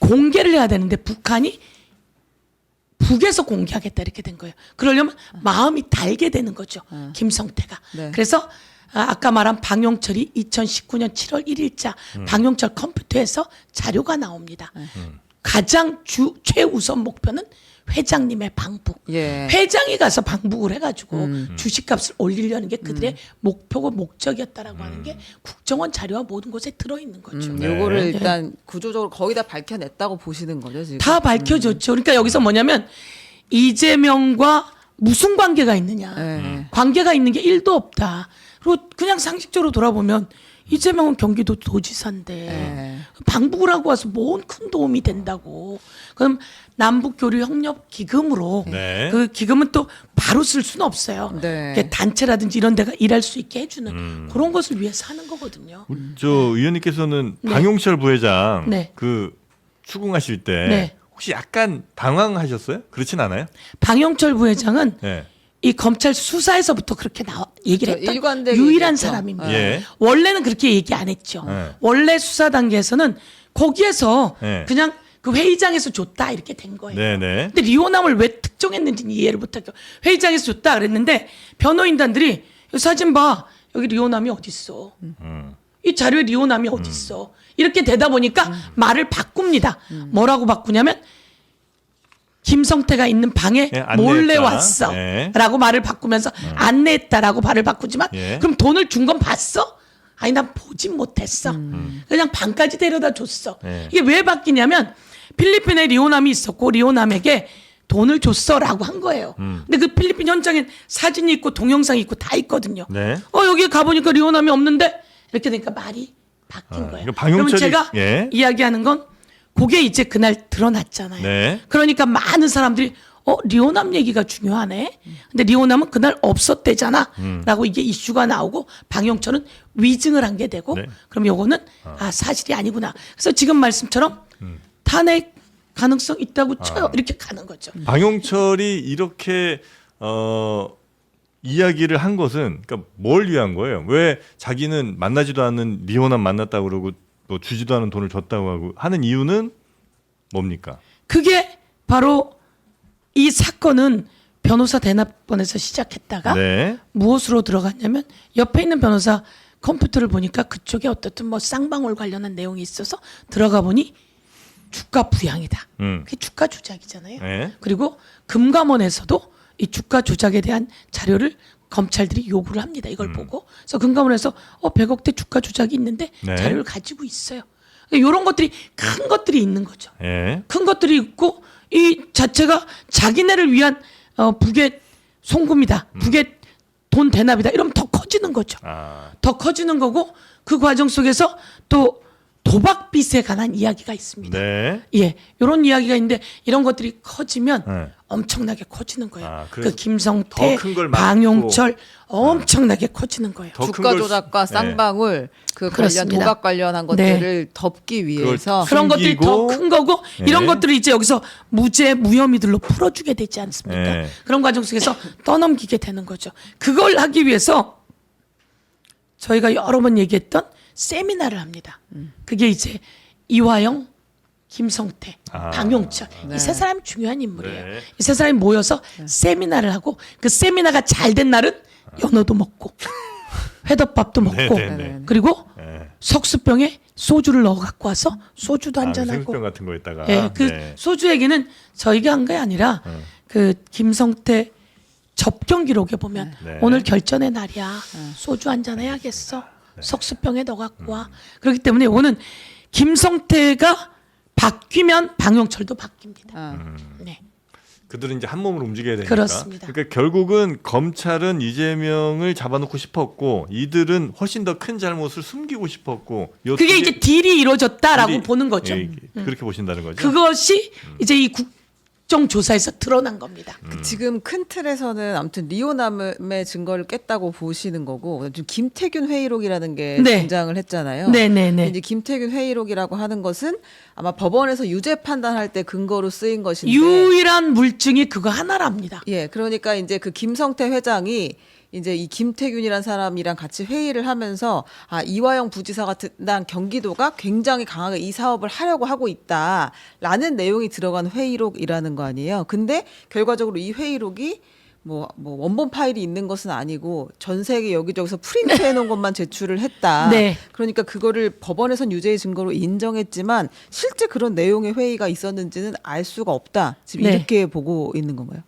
[SPEAKER 1] 공개를 해야 되는데 북한이 북에서 공개하겠다 이렇게 된 거예요. 그러려면 마음이 달게 되는 거죠. 김성태가.
[SPEAKER 2] 네.
[SPEAKER 1] 그래서 아까 말한 방용철이 2019년 7월 1일자 방용철 컴퓨터에서 자료가 나옵니다. 가장 최우선 목표는 회장님의 방북.
[SPEAKER 2] 예.
[SPEAKER 1] 회장이 가서 방북을 해가지고 주식값을 올리려는 게 그들의 목표고 목적이었다라고 하는 게 국정원 자료와 모든 곳에 들어있는 거죠.
[SPEAKER 3] 네.
[SPEAKER 2] 요거를 일단 구조적으로 거의 다 밝혀냈다고 보시는 거죠 지금.
[SPEAKER 1] 다 밝혀졌죠. 그러니까 여기서 뭐냐면 이재명과 무슨 관계가 있느냐.
[SPEAKER 2] 네.
[SPEAKER 1] 관계가 있는 게 1도 없다. 그리고 그냥 상식적으로 돌아보면 이재명은 경기도 도지사인데
[SPEAKER 2] 네.
[SPEAKER 1] 방북을 하고 와서 뭔 큰 도움이 된다고. 그럼 남북교류협력기금으로
[SPEAKER 3] 네.
[SPEAKER 1] 그 기금은 또 바로 쓸 수는 없어요.
[SPEAKER 2] 네.
[SPEAKER 1] 그러니까 단체라든지 이런 데가 일할 수 있게 해주는 그런 것을 위해서 하는 거거든요.
[SPEAKER 3] 저 의원님께서는 방용철 부회장
[SPEAKER 1] 네.
[SPEAKER 3] 그 추궁하실 때
[SPEAKER 1] 네.
[SPEAKER 3] 혹시 약간 당황하셨어요? 그렇진 않아요?
[SPEAKER 1] 방영철 부회장은
[SPEAKER 3] 네.
[SPEAKER 1] 이 검찰 수사에서부터 그렇게 얘기를
[SPEAKER 2] 그렇죠.
[SPEAKER 1] 했던
[SPEAKER 2] 일관되게
[SPEAKER 1] 유일한
[SPEAKER 2] 얘기했죠.
[SPEAKER 1] 사람입니다.
[SPEAKER 3] 예.
[SPEAKER 1] 원래는 그렇게 얘기 안 했죠.
[SPEAKER 3] 네.
[SPEAKER 1] 원래 수사 단계에서는 거기에서
[SPEAKER 3] 네.
[SPEAKER 1] 그냥 그 회의장에서 줬다 이렇게 된 거예요.
[SPEAKER 3] 네네.
[SPEAKER 1] 근데 리오남을 왜 특정했는지는 이해를 못하고 회의장에서 줬다 그랬는데 변호인단들이 이 사진 봐 여기 리오남이 어디 있어? 이 자료에 리오남이 어디 있어? 이렇게 되다 보니까 말을 바꿉니다. 뭐라고 바꾸냐면 김성태가 있는 방에
[SPEAKER 3] 예,
[SPEAKER 1] 몰래
[SPEAKER 3] 안내했다.
[SPEAKER 1] 왔어
[SPEAKER 3] 예.
[SPEAKER 1] 라고 말을 바꾸면서 안내했다라고 말을 바꾸지만
[SPEAKER 3] 예.
[SPEAKER 1] 그럼 돈을 준 건 봤어? 아니 난 보진 못했어. 그냥 방까지 데려다 줬어.
[SPEAKER 3] 예.
[SPEAKER 1] 이게 왜 바뀌냐면 필리핀에 리오남이 있었고 리오남에게 돈을 줬어라고 한 거예요. 근데 그 필리핀 현장엔 사진이 있고 동영상이 있고 다 있거든요.
[SPEAKER 3] 네.
[SPEAKER 1] 여기 가보니까 리오남이 없는데 이렇게 되니까 말이 바뀐 거예요.
[SPEAKER 3] 이거 방용철이-
[SPEAKER 1] 그러면 제가
[SPEAKER 3] 예.
[SPEAKER 1] 이야기하는 건 그게 이제 그날 드러났잖아요.
[SPEAKER 3] 네.
[SPEAKER 1] 그러니까 많은 사람들이 리오남 얘기가 중요하네. 근데 리오남은 그날 없었대잖아. 라고 이게 이슈가 나오고 방영철은 위증을 한 게 되고
[SPEAKER 3] 네.
[SPEAKER 1] 그럼 요거는 사실이 아니구나. 그래서 지금 말씀처럼 탄핵 가능성 있다고 쳐요. 이렇게 가는 거죠.
[SPEAKER 3] 방용철이 이렇게 이야기를 한 것은 그러니까 뭘 위한 거예요? 왜 자기는 만나지도 않는 리오남 만났다고 그러고 또 주지도 않은 돈을 줬다고 하고 하는 이유는 뭡니까?
[SPEAKER 1] 그게 바로 이 사건은 변호사 대납본에서 시작했다가
[SPEAKER 3] 네.
[SPEAKER 1] 무엇으로 들어갔냐면 옆에 있는 변호사 컴퓨터를 보니까 그쪽에 어떻든 뭐 쌍방울 관련한 내용이 있어서 들어가 보니 주가 부양이다. 그게 주가 조작이잖아요.
[SPEAKER 3] 네.
[SPEAKER 1] 그리고 금감원에서도 이 주가 조작에 대한 자료를 검찰들이 요구를 합니다. 이걸 보고. 그래서 금감원에서 100억대 주가 조작이 있는데
[SPEAKER 3] 네.
[SPEAKER 1] 자료를 가지고 있어요. 이런 것들이 큰 것들이 있는 거죠.
[SPEAKER 3] 네.
[SPEAKER 1] 큰 것들이 있고 이 자체가 자기네를 위한 북의 송금이다. 북의 돈 대납이다. 이러면 더 커지는 거죠. 더 커지는 거고 그 과정 속에서 또 도박 빚에 관한 이야기가 있습니다.
[SPEAKER 3] 네.
[SPEAKER 1] 예, 이런 이야기가 있는데 이런 것들이 커지면
[SPEAKER 3] 네.
[SPEAKER 1] 엄청나게 커지는 거예요.
[SPEAKER 3] 그래서
[SPEAKER 1] 그 김성태,
[SPEAKER 3] 더큰걸 막고.
[SPEAKER 1] 방용철 엄청나게 커지는 거예요.
[SPEAKER 3] 더 큰
[SPEAKER 2] 주가
[SPEAKER 3] 걸
[SPEAKER 2] 조작과
[SPEAKER 3] 수-
[SPEAKER 2] 쌍방울 그 관련
[SPEAKER 1] 그렇습니다.
[SPEAKER 2] 도박 관련한 것들을 덮기 위해서
[SPEAKER 1] 그런 것들이 더
[SPEAKER 3] 숨기고.
[SPEAKER 1] 큰 거고 이런
[SPEAKER 3] 예.
[SPEAKER 1] 것들을 이제 여기서 무죄 무혐의들로 풀어주게 되지 않습니까?
[SPEAKER 3] 예.
[SPEAKER 1] 그런 과정 속에서 떠넘기게 되는 거죠. 그걸 하기 위해서 저희가 여러 번 얘기했던 세미나를 합니다. 그게 이제 이화영, 김성태, 방용철 이 세 사람이 중요한 인물이에요.
[SPEAKER 3] 네.
[SPEAKER 1] 이 세 사람이 모여서 세미나를 하고 그 세미나가 잘 된 날은 연어도 먹고 회덮밥도 먹고
[SPEAKER 3] 네, 네.
[SPEAKER 1] 그리고
[SPEAKER 3] 네.
[SPEAKER 1] 석수병에 소주를 넣어 갖고 와서 소주도 한잔하고
[SPEAKER 3] 생수병 같은 거에다가.
[SPEAKER 1] 예, 그
[SPEAKER 3] 네.
[SPEAKER 1] 소주 얘기는 저희가 한 게 아니라 그 김성태 접견 기록에 보면
[SPEAKER 3] 네.
[SPEAKER 1] 오늘 결전의 날이야. 소주 한잔 해야겠어. 석수병에 넣어 갖고 와. 그렇기 때문에 이거는 김성태가 바뀌면 방용철도 바뀝니다. 네.
[SPEAKER 3] 그들은 이제 한 몸으로 움직여야 되니까.
[SPEAKER 1] 그렇습니다.
[SPEAKER 3] 그러니까 결국은 검찰은 이재명을 잡아놓고 싶었고 이들은 훨씬 더 큰 잘못을 숨기고 싶었고. 요
[SPEAKER 1] 그게
[SPEAKER 3] 둘이-
[SPEAKER 1] 이제 딜이 이루어졌다라고
[SPEAKER 3] 둘이-
[SPEAKER 1] 보는 거죠.
[SPEAKER 3] 예, 그렇게 보신다는 거죠.
[SPEAKER 1] 그것이 이제 이 국정조사에서 드러난 겁니다.
[SPEAKER 2] 지금 큰 틀에서는 아무튼 리오남의 증거를 깼다고 보시는 거고 지금 김태균 회의록이라는 게
[SPEAKER 1] 네.
[SPEAKER 2] 등장을 했잖아요.
[SPEAKER 1] 네네네.
[SPEAKER 2] 이제 김태균 회의록이라고 하는 것은 아마 법원에서 유죄 판단할 때 근거로 쓰인 것인데
[SPEAKER 1] 유일한 물증이 그거 하나랍니다.
[SPEAKER 2] 예, 그러니까 이제 그 김성태 회장이 이제 이 김태균이란 사람이랑 같이 회의를 하면서 이화영 부지사 같은 난 경기도가 굉장히 강하게 이 사업을 하려고 하고 있다라는 내용이 들어간 회의록이라는 거 아니에요. 근데 결과적으로 이 회의록이 뭐 원본 파일이 있는 것은 아니고 전 세계 여기저기서 프린트해 놓은 것만 제출을 했다.
[SPEAKER 1] 네.
[SPEAKER 2] 그러니까 그거를 법원에선 유죄의 증거로 인정했지만 실제 그런 내용의 회의가 있었는지는 알 수가 없다. 지금
[SPEAKER 1] 네.
[SPEAKER 2] 이렇게 보고 있는 건가요?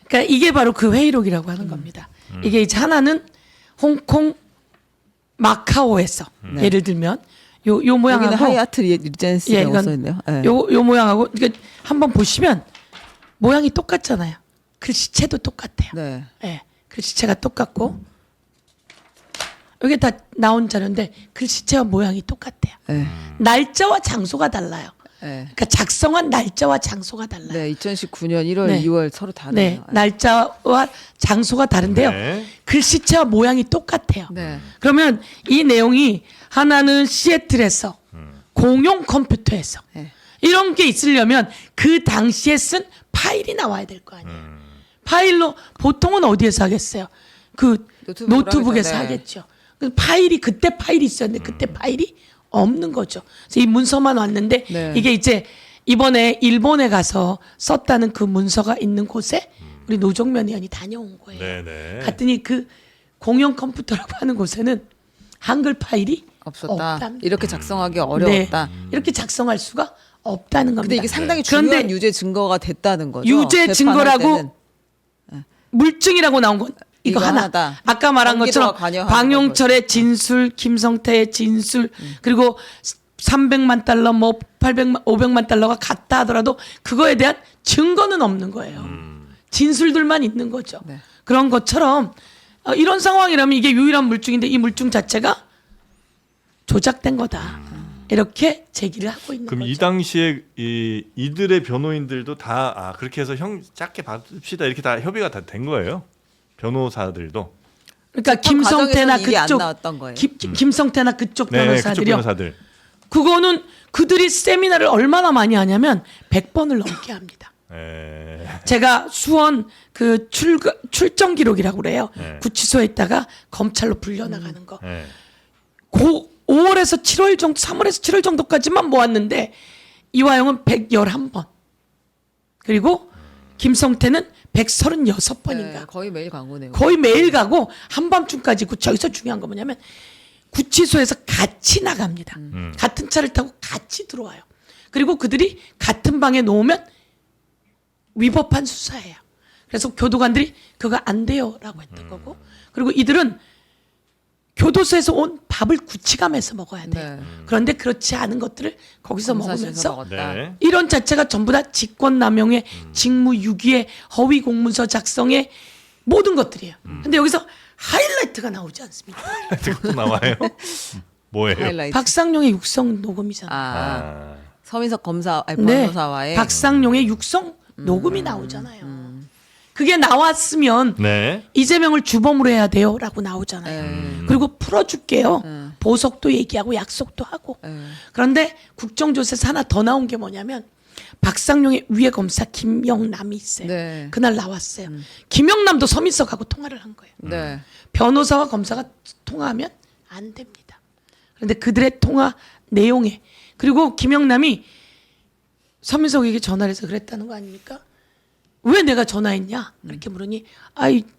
[SPEAKER 1] 그러니까 이게 바로 그 회의록이라고 하는 겁니다. 이게 이제 하나는 홍콩 마카오에서 예를 들면 요
[SPEAKER 2] 여기는
[SPEAKER 1] 모양하고
[SPEAKER 2] 하얏트 리젠시라고
[SPEAKER 1] 이건
[SPEAKER 2] 써 있네요. 예.
[SPEAKER 1] 요 모양하고 그러니까 한번 보시면 모양이 똑같잖아요. 글씨체도 똑같아요.
[SPEAKER 2] 네.
[SPEAKER 1] 예, 글씨체가 똑같고 여기 다 나온 자료인데 글씨체와 모양이 똑같아요.
[SPEAKER 2] 네.
[SPEAKER 1] 날짜와 장소가 달라요.
[SPEAKER 2] 네.
[SPEAKER 1] 그러니까 작성한 날짜와 장소가 달라요.
[SPEAKER 2] 네, 2019년 1월,
[SPEAKER 1] 네.
[SPEAKER 2] 2월 서로
[SPEAKER 1] 네,
[SPEAKER 2] 다르네요.
[SPEAKER 1] 날짜와 장소가 다른데요.
[SPEAKER 3] 네.
[SPEAKER 1] 글씨체와 모양이 똑같아요.
[SPEAKER 2] 네.
[SPEAKER 1] 그러면 이 내용이 하나는 시애틀에서 공용 컴퓨터에서
[SPEAKER 2] 네.
[SPEAKER 1] 이런 게 있으려면 그 당시에 쓴 파일이 나와야 될 거 아니에요. 파일로 보통은 어디에서 하겠어요? 그 노트북에서
[SPEAKER 2] 네.
[SPEAKER 1] 하겠죠. 그 파일이 그때 파일이 있었는데 그때 파일이 없는 거죠. 그래서 이 문서만 왔는데
[SPEAKER 2] 네.
[SPEAKER 1] 이게 이제 이번에 일본에 가서 썼다는 그 문서가 있는 곳에 우리 노정면 의원이 다녀온 거예요.
[SPEAKER 3] 네네.
[SPEAKER 1] 갔더니 그 공용 컴퓨터라고 하는 곳에는 한글 파일이
[SPEAKER 2] 없었다.
[SPEAKER 1] 없답니다.
[SPEAKER 2] 이렇게 작성하기 어려웠다.
[SPEAKER 1] 네. 이렇게 작성할 수가 없다는 겁니다.
[SPEAKER 2] 근데 이게 상당히
[SPEAKER 1] 그런데
[SPEAKER 2] 중요한 유죄 증거가 됐다는 거죠.
[SPEAKER 1] 유죄
[SPEAKER 2] 재판할
[SPEAKER 1] 증거라고
[SPEAKER 2] 때는.
[SPEAKER 1] 물증이라고 나온 건 이거 하나.
[SPEAKER 2] 하나다.
[SPEAKER 1] 아까 말한 것처럼
[SPEAKER 2] 경기도가 관여하는
[SPEAKER 1] 방용철의 진술, 김성태의 진술, 그리고 300만 달러, 뭐 800만, 500만 달러가 같다 하더라도 그거에 대한 증거는 없는 거예요. 진술들만 있는 거죠.
[SPEAKER 2] 네.
[SPEAKER 1] 그런 것처럼 이런 상황이라면 이게 유일한 물증인데 이 물증 자체가 조작된 거다. 이렇게 제기를 하고 있는
[SPEAKER 3] 그럼
[SPEAKER 1] 거죠.
[SPEAKER 3] 이 당시에 이들의 변호인들도 다 그렇게 해서 형 작게 받읍시다 이렇게 다 협의가 다 된 거예요? 변호사들도.
[SPEAKER 1] 그러니까
[SPEAKER 2] 재판
[SPEAKER 1] 김성태나
[SPEAKER 2] 과정에서는 일이 안
[SPEAKER 1] 그쪽
[SPEAKER 2] 나왔던 거예요.
[SPEAKER 1] 김성태나 그쪽
[SPEAKER 3] 네, 그쪽
[SPEAKER 1] 변호사들이요.
[SPEAKER 3] 변호사들.
[SPEAKER 1] 그거는 그들이 세미나를 얼마나 많이 하냐면 100번을 넘게 합니다. 제가 수원 그 출정 기록이라고 그래요.
[SPEAKER 3] 네.
[SPEAKER 1] 구치소에 있다가 검찰로 불려나가는 거.
[SPEAKER 3] 네.
[SPEAKER 1] 고 5월에서 7월 정도, 3월에서 7월 정도까지만 모았는데 이화영은 111번. 그리고 김성태는 136번인가.
[SPEAKER 2] 네, 거의 매일 광고네요.
[SPEAKER 1] 거의 매일 가고 한밤중까지 있고 저기서 중요한 거 뭐냐면 구치소에서 같이 나갑니다. 같은 차를 타고 같이 들어와요. 그리고 그들이 같은 방에 놓으면 위법한 수사예요. 그래서 교도관들이 그거 안 돼요라고 했던 거고 그리고 이들은 교도소에서 온 밥을 구치감에서 먹어야 돼요.
[SPEAKER 2] 네.
[SPEAKER 1] 그런데 그렇지 않은 것들을 거기서
[SPEAKER 2] 검사실에서
[SPEAKER 1] 먹으면서
[SPEAKER 2] 먹었다.
[SPEAKER 3] 네.
[SPEAKER 1] 이런 자체가 전부 다 직권남용의 직무유기의 허위 공문서 작성의 모든 것들이에요. 근데 여기서 하이라이트가 나오지 않습니까?
[SPEAKER 3] 또 나와요? 뭐예요?
[SPEAKER 2] 하이라이트.
[SPEAKER 1] 박상용의 육성 녹음이잖아요.
[SPEAKER 2] 아, 서민석 검사, 아니,
[SPEAKER 1] 네,
[SPEAKER 2] 변호사와의
[SPEAKER 1] 박상용의 육성 녹음이 나오잖아요. 그게 나왔으면
[SPEAKER 3] 네.
[SPEAKER 1] 이재명을 주범으로 해야 돼요라고 나오잖아요. 그리고 풀어줄게요. 보석도 얘기하고 약속도 하고. 그런데 국정조사에서 하나 더 나온 게 뭐냐면 박상용의 위에 검사 김영남이 있어요.
[SPEAKER 2] 네.
[SPEAKER 1] 그날 나왔어요. 김영남도 서민석하고 통화를 한 거예요.
[SPEAKER 2] 네.
[SPEAKER 1] 변호사와 검사가 통화하면 안 됩니다. 그런데 그들의 통화 내용에 그리고 김영남이 서민석에게 전화를 해서 그랬다는 거 아닙니까? 왜 내가 전화했냐? 이렇게 물으니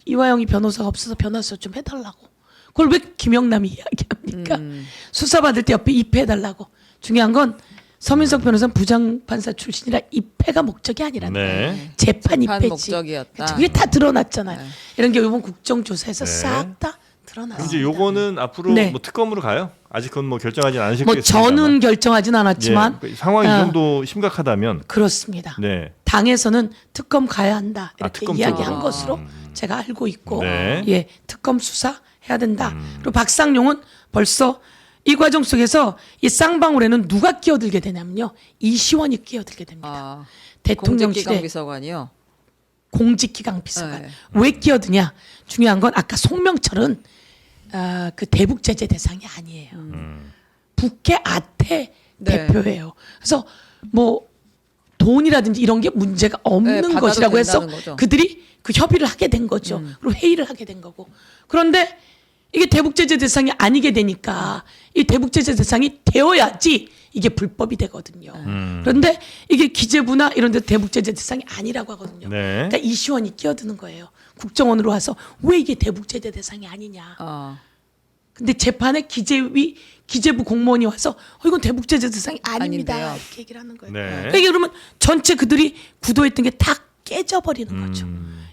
[SPEAKER 1] 이화영이 변호사가 없어서 변호사 좀 해달라고. 그걸 왜 김영남이 이야기합니까? 수사받을 때 옆에 입회해달라고. 중요한 건 서민석 변호사는 부장판사 출신이라 입회가 목적이 아니라는 거예요.
[SPEAKER 3] 네.
[SPEAKER 1] 재판
[SPEAKER 2] 재판
[SPEAKER 1] 입회지.
[SPEAKER 2] 목적이었다.
[SPEAKER 1] 그게 다 드러났잖아요.
[SPEAKER 2] 네.
[SPEAKER 1] 이런 게 이번 국정조사에서
[SPEAKER 3] 네.
[SPEAKER 1] 싹 다
[SPEAKER 3] 그럼
[SPEAKER 1] 드러났습니다.
[SPEAKER 3] 이제 요거는 앞으로
[SPEAKER 1] 네.
[SPEAKER 3] 뭐 특검으로 가요? 아직 그건 뭐 결정하지 않으실
[SPEAKER 1] 뭐
[SPEAKER 3] 거겠습니다.
[SPEAKER 1] 저는 결정하진 않았지만
[SPEAKER 3] 상황이 이
[SPEAKER 1] 어,
[SPEAKER 3] 정도 심각하다면
[SPEAKER 1] 그렇습니다.
[SPEAKER 3] 네.
[SPEAKER 1] 당에서는 특검 가야 한다 이렇게
[SPEAKER 3] 특검
[SPEAKER 1] 이야기한
[SPEAKER 3] 쪽으로.
[SPEAKER 1] 것으로 제가 알고 있고
[SPEAKER 3] 네.
[SPEAKER 1] 예 특검 수사 해야 된다. 그리고 박상용은 벌써 이 과정 속에서 이 쌍방울에는 누가 끼어들게 되냐면요 이시원이 끼어들게 됩니다.
[SPEAKER 2] 아,
[SPEAKER 1] 대통령실에
[SPEAKER 2] 공직기강 비서관이요.
[SPEAKER 1] 공직기강 비서관
[SPEAKER 2] 네.
[SPEAKER 1] 왜 끼어드냐? 중요한 건 아까 송명철은 그 대북 제재 대상이 아니에요. 북해 아태
[SPEAKER 2] 네.
[SPEAKER 1] 대표예요. 그래서 뭐 돈이라든지 이런 게 문제가 없는
[SPEAKER 2] 받아도
[SPEAKER 1] 것이라고 해서
[SPEAKER 2] 된다는 거죠.
[SPEAKER 1] 그들이 그 협의를 하게 된 거죠. 그리고 회의를 하게 된 거고. 그런데 이게 대북 제재 대상이 아니게 되니까 이 대북 제재 대상이 되어야지 이게 불법이 되거든요. 그런데 이게 기재부나 이런 데 대북 제재 대상이 아니라고 하거든요.
[SPEAKER 3] 네.
[SPEAKER 1] 그러니까 이시원이 끼어드는 거예요. 국정원으로 와서 왜 이게 대북 제재 대상이 아니냐. 근데 재판에 기재부 공무원이 와서 이건 대북 제재 대상이 아닙니다.
[SPEAKER 2] 아닌데요.
[SPEAKER 1] 이렇게 얘기를 하는 거예요.
[SPEAKER 3] 네.
[SPEAKER 1] 그러니까 이게 그러면 전체 그들이 구도했던 게 다 깨져버리는 거죠.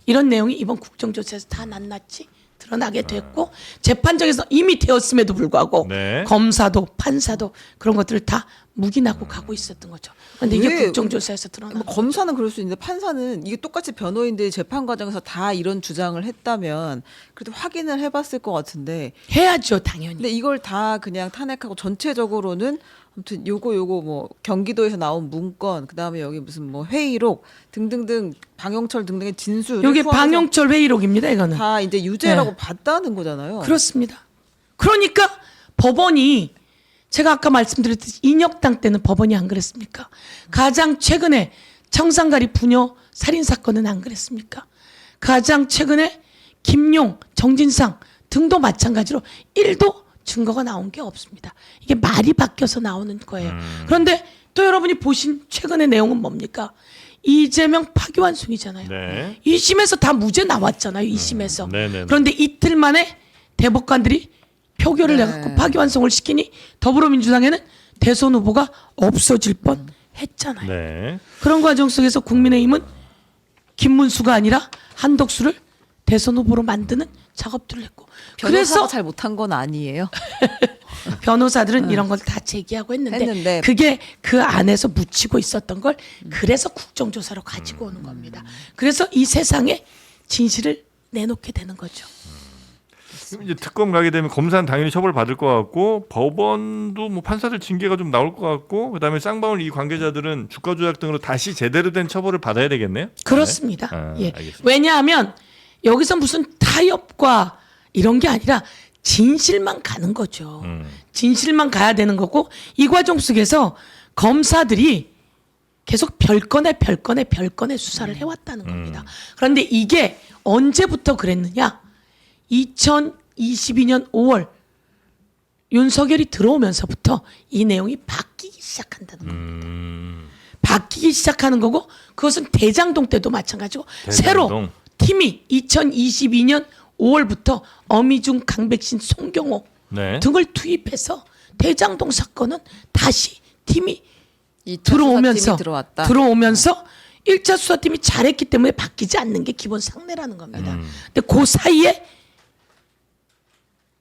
[SPEAKER 1] 이런 내용이 이번 국정조사에서 다 낱낱이 드러나게 됐고 재판정에서 이미 되었음에도 불구하고
[SPEAKER 3] 네.
[SPEAKER 1] 검사도 판사도 그런 것들을 다 묵인하고 가고 있었던 거죠. 그런데 이게
[SPEAKER 2] 왜?
[SPEAKER 1] 국정조사에서 드러나는
[SPEAKER 2] 뭐 검사는 그럴 수 있는데 판사는 이게 똑같이 변호인들이 재판 과정에서 다 이런 주장을 했다면 그래도 확인을 해봤을 것 같은데
[SPEAKER 1] 해야죠, 당연히.
[SPEAKER 2] 근데 이걸 다 그냥 탄핵하고 전체적으로는 아무튼 요거 뭐 경기도에서 나온 문건 그다음에 여기 무슨 뭐 회의록 등등등 방영철 등등의 진술
[SPEAKER 1] 이게 방영철 회의록입니다. 이거는.
[SPEAKER 2] 다 이제 유죄라고
[SPEAKER 1] 네.
[SPEAKER 2] 봤다는 거잖아요.
[SPEAKER 1] 그렇습니다. 그러니까 법원이 제가 아까 말씀드렸듯이 인혁당 때는 법원이 안 그랬습니까? 가장 최근에 청산가리 부녀 살인 사건은 안 그랬습니까? 가장 최근에 김용, 정진상 등도 마찬가지로 1도 증거가 나온 게 없습니다. 이게 말이 바뀌어서 나오는 거예요. 그런데 또 여러분이 보신 최근의 내용은 뭡니까? 이재명 파기환송이잖아요.
[SPEAKER 3] 네.
[SPEAKER 1] 1심에서 다 무죄 나왔잖아요. 2심에서.
[SPEAKER 3] 네네네.
[SPEAKER 1] 그런데 이틀 만에 대법관들이 표결을
[SPEAKER 2] 네.
[SPEAKER 1] 해갖고 파기환송을 시키니 더불어민주당에는 대선 후보가 없어질 뻔 했잖아요.
[SPEAKER 3] 네.
[SPEAKER 1] 그런 과정 속에서 국민의힘은 김문수가 아니라 한덕수를 대선 후보로 만드는 작업들을 했고
[SPEAKER 2] 변호사가
[SPEAKER 1] 그래서
[SPEAKER 2] 잘 못한 건 아니에요.
[SPEAKER 1] 변호사들은 이런 걸 다 제기하고 했는데 그게 그 안에서 묻히고 있었던 걸 그래서 국정조사로 가지고 오는 겁니다. 그래서 이 세상에 진실을 내놓게 되는 거죠.
[SPEAKER 3] 그럼 이제 특검 가게 되면 검사는 당연히 처벌 받을 것 같고 법원도 뭐 판사들 징계가 좀 나올 것 같고 그다음에 쌍방울 이 관계자들은 주가 조작 등으로 다시 제대로 된 처벌을 받아야 되겠네요.
[SPEAKER 1] 그렇습니다.
[SPEAKER 3] 네?
[SPEAKER 1] 예.
[SPEAKER 3] 알겠습니다.
[SPEAKER 1] 왜냐하면 여기서 무슨 타협과 이런 게 아니라 진실만 가는 거죠. 진실만 가야 되는 거고 이 과정 속에서 검사들이 계속 별건의 수사를 해왔다는 겁니다. 그런데 이게 언제부터 그랬느냐? 2022년 5월 윤석열이 들어오면서부터 이 내용이 바뀌기 시작한다는 겁니다. 바뀌기 시작하는 거고 그것은 대장동 때도 마찬가지고 새로
[SPEAKER 3] 대장동.
[SPEAKER 1] 팀이 2022년 5월부터 어미중, 강백신, 송경호
[SPEAKER 3] 네.
[SPEAKER 1] 등을 투입해서 대장동 사건은 다시 팀이
[SPEAKER 2] 2차
[SPEAKER 1] 들어오면서
[SPEAKER 2] 수사팀이 들어왔다.
[SPEAKER 1] 1차 수사팀이 잘했기 때문에 바뀌지 않는 게 기본 상례라는 겁니다. 근데 그 사이에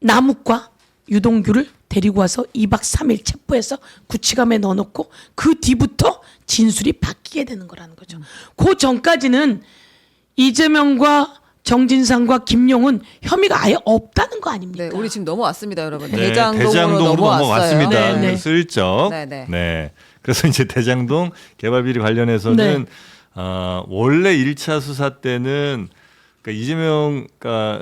[SPEAKER 1] 남욱과 유동규를 데리고 와서 2박 3일 체포해서 구치감에 넣어놓고 그 뒤부터 진술이 바뀌게 되는 거라는 거죠. 그 전까지는 이재명과 정진상과 김용은 혐의가 아예 없다는 거 아닙니까?
[SPEAKER 2] 네, 우리 지금 넘어왔습니다, 여러분.
[SPEAKER 3] 네,
[SPEAKER 2] 대장동으로 넘어왔어요.
[SPEAKER 3] 넘어왔습니다.
[SPEAKER 1] 네, 네.
[SPEAKER 3] 슬쩍.
[SPEAKER 2] 네, 네.
[SPEAKER 3] 네. 그래서 이제 대장동 개발 비리 관련해서는
[SPEAKER 1] 네.
[SPEAKER 3] 원래 1차 수사 때는 그러니까 이재명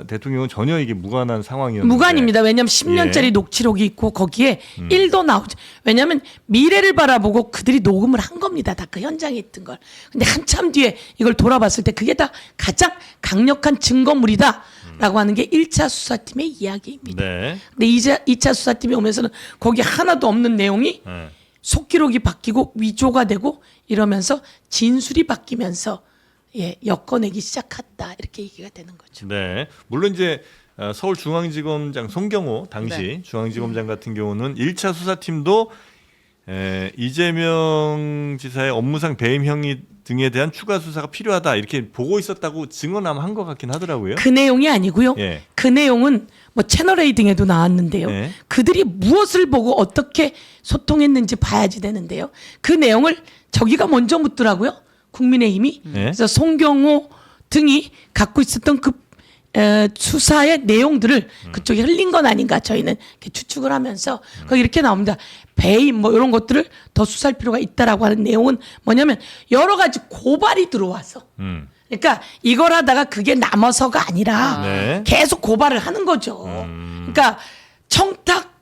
[SPEAKER 3] 대통령은 전혀 이게 무관한 상황이었는데
[SPEAKER 1] 무관입니다. 왜냐하면 10년짜리
[SPEAKER 3] 예.
[SPEAKER 1] 녹취록이 있고 거기에 1도 나오지. 왜냐하면 미래를 바라보고 그들이 녹음을 한 겁니다. 다 그 현장에 있던 걸. 근데 한참 뒤에 이걸 돌아봤을 때 그게 다 가장 강력한 증거물이다라고 하는 게 1차 수사팀의 이야기입니다.
[SPEAKER 3] 네.
[SPEAKER 1] 근데 이제 2차 수사팀이 오면서는 거기 하나도 없는 내용이
[SPEAKER 3] 네.
[SPEAKER 1] 속기록이 바뀌고 위조가 되고 이러면서 진술이 바뀌면서 엮어내기 시작했다 이렇게 얘기가 되는 거죠.
[SPEAKER 3] 네. 물론 이제 서울중앙지검장 송경호 당시
[SPEAKER 2] 네.
[SPEAKER 3] 중앙지검장 같은 경우는 1차 수사팀도 이재명 지사의 업무상 배임 행위 등에 대한 추가 수사가 필요하다 이렇게 보고 있었다고 증언한 것 같긴 하더라고요.
[SPEAKER 1] 그 내용이 아니고요.
[SPEAKER 3] 예.
[SPEAKER 1] 그 내용은 뭐 채널A 등에도 나왔는데요.
[SPEAKER 3] 예.
[SPEAKER 1] 그들이 무엇을 보고 어떻게 소통했는지 봐야지 되는데요. 그 내용을 저기가 먼저 묻더라고요. 국민의힘이. 그래서 송경호 등이 갖고 있었던 그 수사의 내용들을 그쪽에 흘린 건 아닌가 저희는 이렇게 추측을 하면서 거기 이렇게 나옵니다. 배임 뭐 이런 것들을 더 수사할 필요가 있다라고 하는 내용은 뭐냐면 여러 가지 고발이 들어와서 그러니까 이걸 하다가 그게 남아서가 아니라
[SPEAKER 3] 네.
[SPEAKER 1] 계속 고발을 하는 거죠. 그러니까 청탁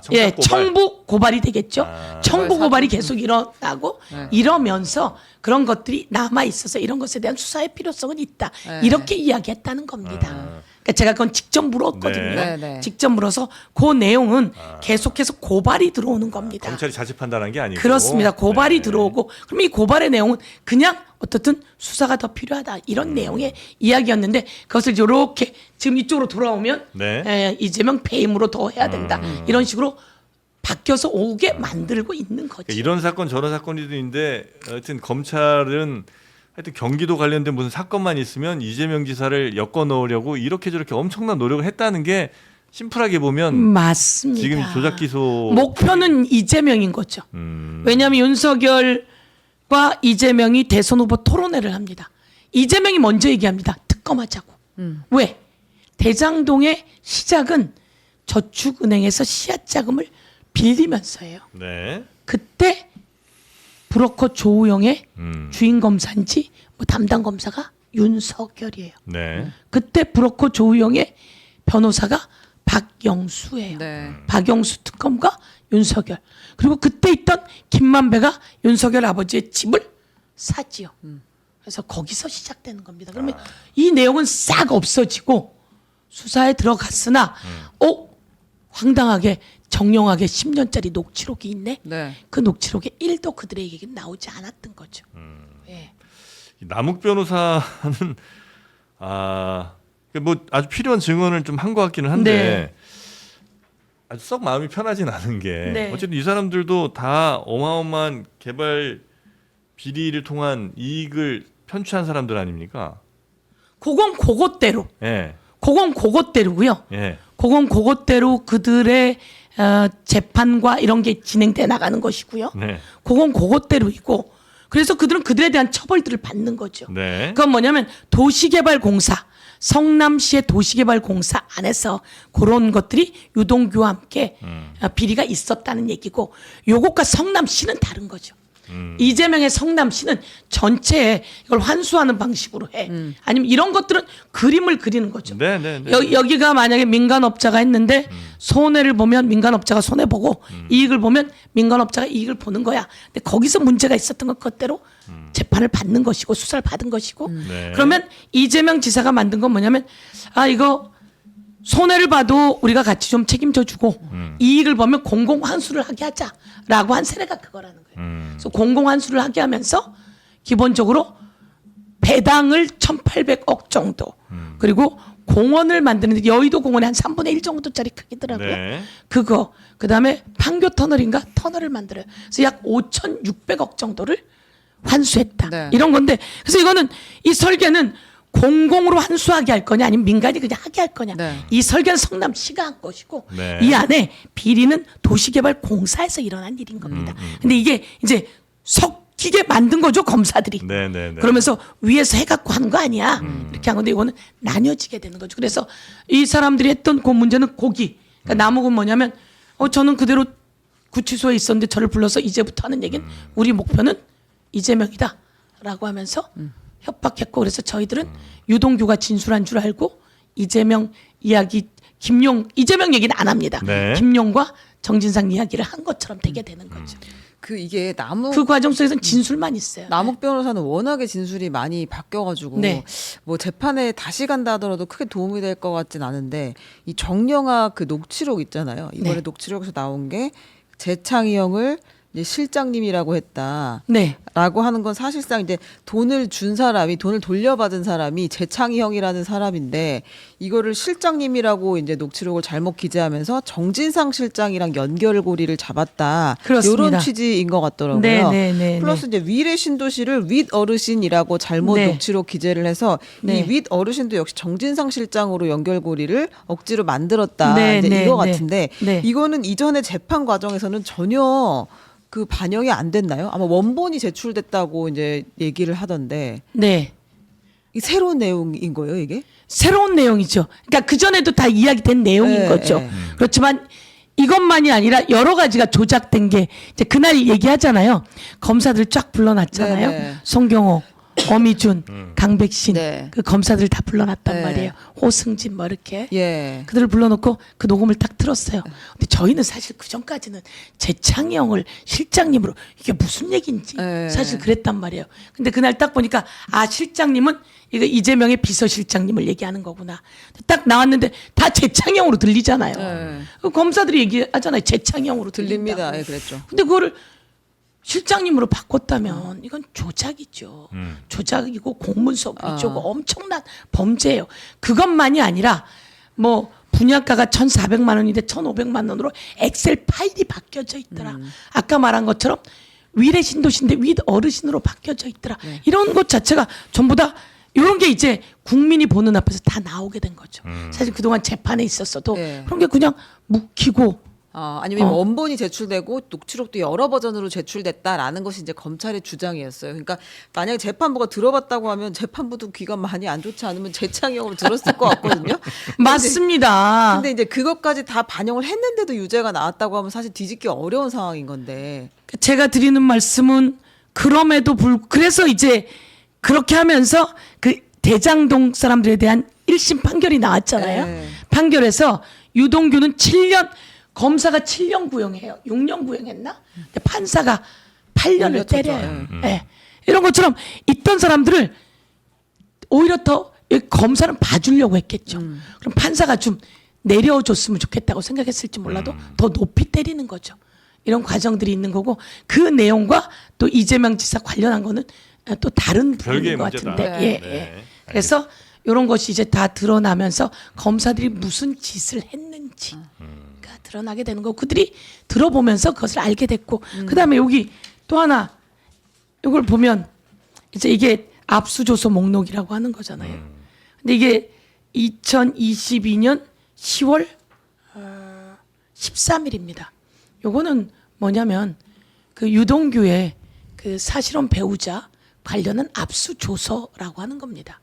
[SPEAKER 3] 청탁 고발.
[SPEAKER 1] 청부 고발이 되겠죠. 청부 고발이
[SPEAKER 2] 사주.
[SPEAKER 1] 계속 일어나고
[SPEAKER 2] 네.
[SPEAKER 1] 이러면서 그런 것들이 남아 있어서 이런 것에 대한 수사의 필요성은 있다.
[SPEAKER 2] 네.
[SPEAKER 1] 이렇게 이야기했다는 겁니다. 그러니까 제가 그건 직접 물었거든요.
[SPEAKER 2] 네, 네.
[SPEAKER 1] 직접 물어서 그 내용은 계속해서 고발이 들어오는 겁니다.
[SPEAKER 3] 검찰이 자체 판단한 게 아니고
[SPEAKER 1] 그렇습니다. 고발이
[SPEAKER 3] 네.
[SPEAKER 1] 들어오고 그럼 이 고발의 내용은 그냥 어떻든 수사가 더 필요하다 이런 내용의 이야기였는데 그것을 이렇게 지금 이쪽으로 돌아오면
[SPEAKER 3] 네.
[SPEAKER 1] 이재명 배임으로 더 해야 된다 이런 식으로 바뀌어서 오게 만들고 있는 거죠.
[SPEAKER 3] 그러니까 이런 사건 저런 사건이 있는데 하여튼 검찰은 하여튼 경기도 관련된 무슨 사건만 있으면 이재명 지사를 엮어 넣으려고 이렇게 저렇게 엄청난 노력을 했다는 게 심플하게 보면
[SPEAKER 1] 맞습니다.
[SPEAKER 3] 지금 조작 기소
[SPEAKER 1] 목표는 이재명인 거죠. 왜냐하면 윤석열과 이재명이 대선 후보 토론회를 합니다. 이재명이 먼저 얘기합니다. 특검하자고. 왜? 대장동의 시작은 저축은행에서 씨앗 자금을 빌리면서예요.
[SPEAKER 3] 네.
[SPEAKER 1] 그때 브로커 조우영의
[SPEAKER 3] 음.
[SPEAKER 1] 주인 검사인지 뭐 담당 검사가 윤석열이에요.
[SPEAKER 3] 네.
[SPEAKER 1] 그때 브로커 조우영의 변호사가 박영수예요.
[SPEAKER 2] 네.
[SPEAKER 1] 박영수 특검과 윤석열. 그리고 그때 있던 김만배가 윤석열 아버지의 집을 사지요. 그래서 거기서 시작되는 겁니다. 그러면 이 내용은 싹 없어지고 수사에 들어갔으나 황당하게 정령하게 10년짜리 녹취록이 있네.
[SPEAKER 2] 네.
[SPEAKER 1] 그 녹취록에 1도 그들에게 나오지 않았던 거죠. 예.
[SPEAKER 3] 남욱 변호사는 뭐 아주 필요한 증언을 좀 한 것 같기는 한데 아주 썩 마음이 편하진 않은 게
[SPEAKER 1] 네.
[SPEAKER 3] 어쨌든 이 사람들도 다 어마어마한 개발 비리를 통한 이익을 편취한 사람들 아닙니까?
[SPEAKER 1] 그건 그것대로.
[SPEAKER 3] 예.
[SPEAKER 1] 그건 그것대로고요.
[SPEAKER 3] 예.
[SPEAKER 1] 그건 그것대로 그들의 재판과 이런 게 진행돼 나가는 것이고요.
[SPEAKER 3] 네.
[SPEAKER 1] 그건 그것대로이고 그래서 그들은 그들에 대한 처벌들을 받는 거죠.
[SPEAKER 3] 네.
[SPEAKER 1] 그건 뭐냐면 도시개발공사 성남시의 도시개발공사 안에서 그런 것들이 유동규와 함께 비리가 있었다는 얘기고 요것과 성남시는 다른 거죠. 이재명의 성남시는 전체에 이걸 환수하는 방식으로 해. 아니면 이런 것들은 그림을 그리는 거죠.
[SPEAKER 3] 네, 네, 네.
[SPEAKER 1] 여기가 만약에 민간업자가 했는데 손해를 보면 민간업자가 손해 보고 이익을 보면 민간업자가 이익을 보는 거야. 근데 거기서 문제가 있었던 것 것대로 재판을 받는 것이고 수사를 받은 것이고
[SPEAKER 3] 네.
[SPEAKER 1] 그러면 이재명 지사가 만든 건 뭐냐면 아 이거 손해를 봐도 우리가 같이 좀 책임져 주고 이익을 보면 공공 환수를 하게 하자라고 한 세례가 그거라는 거예요. 그래서 공공 환수를 하게 하면서 기본적으로 배당을 1,800억 정도 그리고 공원을 만드는데 여의도 공원이 한 3분의 1 정도짜리 크기더라고요.
[SPEAKER 3] 네.
[SPEAKER 1] 그거 그다음에 판교 터널인가 터널을 만들어요. 그래서 약 5,600억 정도를 환수했다.
[SPEAKER 2] 네.
[SPEAKER 1] 이런 건데 그래서 이거는 이 설계는 공공으로 환수하게 할 거냐 아니면 민간이 그냥 하게 할 거냐.
[SPEAKER 2] 네.
[SPEAKER 1] 이 설계는 성남시가 한 것이고
[SPEAKER 3] 네.
[SPEAKER 1] 이 안에 비리는 도시개발공사에서 일어난 일인 겁니다. 근데 이게 이제 섞이게 만든 거죠 검사들이.
[SPEAKER 3] 네, 네, 네.
[SPEAKER 1] 그러면서 위에서 해갖고 하는 거 아니야. 이렇게 한 건데 이거는 나뉘어지게 되는 거죠. 그래서 이 사람들이 했던 그 문제는 고기. 그러니까 남욱은 뭐냐면 저는 그대로 구치소에 있었는데 저를 불러서 이제부터 하는 얘기는 우리 목표는 이재명이다라고 하면서 협박했고 그래서 저희들은 유동규가 진술한 줄 알고 이재명 이야기 이재명 얘기는 안 합니다.
[SPEAKER 3] 네.
[SPEAKER 1] 김용과 정진상 이야기를 한 것처럼 되게 되는 거죠.
[SPEAKER 2] 이게 남욱
[SPEAKER 1] 그 과정 속에서는 진술만 있어요.
[SPEAKER 2] 남욱 변호사는 워낙에 진술이 많이 바뀌어가지고
[SPEAKER 1] 네.
[SPEAKER 2] 뭐 재판에 다시 간다 하더라도 크게 도움이 될 것 같진 않은데 이 정영아 그 녹취록 있잖아요. 이번에
[SPEAKER 1] 네.
[SPEAKER 2] 녹취록에서 나온 게 재창이 형을 이제 실장님이라고 했다.
[SPEAKER 1] 네.
[SPEAKER 2] 라고 하는 건 사실상 이제 돈을 준 사람이 돈을 돌려받은 사람이 재창이 형이라는 사람인데 이거를 실장님이라고 이제 녹취록을 잘못 기재하면서 정진상 실장이랑 연결고리를 잡았다.
[SPEAKER 1] 그렇습니다.
[SPEAKER 2] 이런 취지인 것 같더라고요.
[SPEAKER 1] 네, 네, 네,
[SPEAKER 2] 플러스 이제 위례 신도시를 윗 어르신이라고 잘못
[SPEAKER 1] 네.
[SPEAKER 2] 녹취록 기재를 해서
[SPEAKER 1] 네.
[SPEAKER 2] 이 윗 어르신도 역시 정진상 실장으로 연결고리를 억지로 만들었다.
[SPEAKER 1] 네,
[SPEAKER 2] 이제
[SPEAKER 1] 네,
[SPEAKER 2] 이거
[SPEAKER 1] 네.
[SPEAKER 2] 같은데
[SPEAKER 1] 네.
[SPEAKER 2] 이거는 이전에 재판 과정에서는 전혀 그 반영이 안 됐나요? 아마 원본이 제출됐다고 이제 얘기를 하던데
[SPEAKER 1] 네.
[SPEAKER 2] 이 새로운 내용인 거예요, 이게?
[SPEAKER 1] 새로운 내용이죠. 그러니까 그 전에도 다 이야기된 내용인
[SPEAKER 2] 네,
[SPEAKER 1] 거죠.
[SPEAKER 2] 네.
[SPEAKER 1] 그렇지만 이것만이 아니라 여러 가지가 조작된 게 이제 그날 얘기하잖아요. 검사들 쫙 불러놨잖아요.
[SPEAKER 2] 네, 네.
[SPEAKER 1] 송경호, 어미준, 강백신
[SPEAKER 2] 네.
[SPEAKER 1] 그 검사들 다 불러놨단
[SPEAKER 2] 네.
[SPEAKER 1] 말이에요. 호승진 뭐 이렇게.
[SPEAKER 2] 예.
[SPEAKER 1] 그들을 불러놓고 그 녹음을 딱 틀었어요. 근데 저희는 사실 그 전까지는 재창이 형을 실장님으로 이게 무슨 얘기인지
[SPEAKER 2] 네.
[SPEAKER 1] 사실 그랬단 말이에요. 근데 그날 딱 보니까 아 실장님은 이거 이재명의 비서실장님을 얘기하는 거구나. 딱 나왔는데 다 재창이 형으로 들리잖아요.
[SPEAKER 2] 네.
[SPEAKER 1] 그 검사들이 얘기하잖아요. 재창이 형으로
[SPEAKER 2] 들립니다.
[SPEAKER 1] 들린다고.
[SPEAKER 2] 예, 그랬죠.
[SPEAKER 1] 근데 그거를 실장님으로 바꿨다면 이건 조작이죠. 조작이고 공문서 위조고 엄청난 범죄예요. 그것만이 아니라 뭐 분양가가 1,400만 원인데 1,500만 원으로 엑셀 파일이 바뀌어져 있더라. 아까 말한 것처럼 위례 신도시인데 윗 어르신으로 바뀌어져 있더라. 이런 것 자체가 전부 다 이런 게 이제 국민이 보는 앞에서 다 나오게 된 거죠. 사실 그동안 재판에 있었어도
[SPEAKER 2] 네.
[SPEAKER 1] 그런 게 그냥 묵히고
[SPEAKER 2] 아니면 원본이 제출되고 녹취록도 여러 버전으로 제출됐다라는 것이 이제 검찰의 주장이었어요. 그러니까 만약에 재판부가 들어봤다고 하면 재판부도 귀가 많이 안 좋지 않으면 재창형으로 들었을 것 같거든요.
[SPEAKER 1] 맞습니다.
[SPEAKER 2] 근데 이제 그것까지 다 반영을 했는데도 유죄가 나왔다고 하면 사실 뒤집기 어려운 상황인 건데.
[SPEAKER 1] 제가 드리는 말씀은 그럼에도 그래서 이제 그렇게 하면서 그 대장동 사람들에 대한 1심 판결이 나왔잖아요.
[SPEAKER 2] 네.
[SPEAKER 1] 판결에서 유동규는 7년 검사가 7년 구형해요. 6년 구형했나? 근데 판사가 8년을
[SPEAKER 2] 올려쳤죠.
[SPEAKER 1] 때려요. 예. 이런 것처럼 있던 사람들을 오히려 더 검사는 봐주려고 했겠죠. 그럼 판사가 좀 내려줬으면 좋겠다고 생각했을지 몰라도 더 높이 때리는 거죠. 이런 과정들이 있는 거고 그 내용과 또 이재명 지사 관련한 거는 또 다른 부분인
[SPEAKER 3] 별개의
[SPEAKER 1] 것
[SPEAKER 3] 문제다.
[SPEAKER 1] 같은데.
[SPEAKER 2] 네.
[SPEAKER 1] 예, 예. 그래서 이런 것이 이제 다 드러나면서 검사들이 무슨 짓을 했는지 얘기가 드러나게 되는 거고 그들이 들어보면서 그것을 알게 됐고 그다음에 여기 또 하나 이걸 보면 이제 이게 압수조서 목록이라고 하는 거잖아요. 근데 이게 2022년 10월 13일입니다. 요거는 뭐냐면 그 유동규의 그 사실혼 배우자 관련한 압수조서라고 하는 겁니다.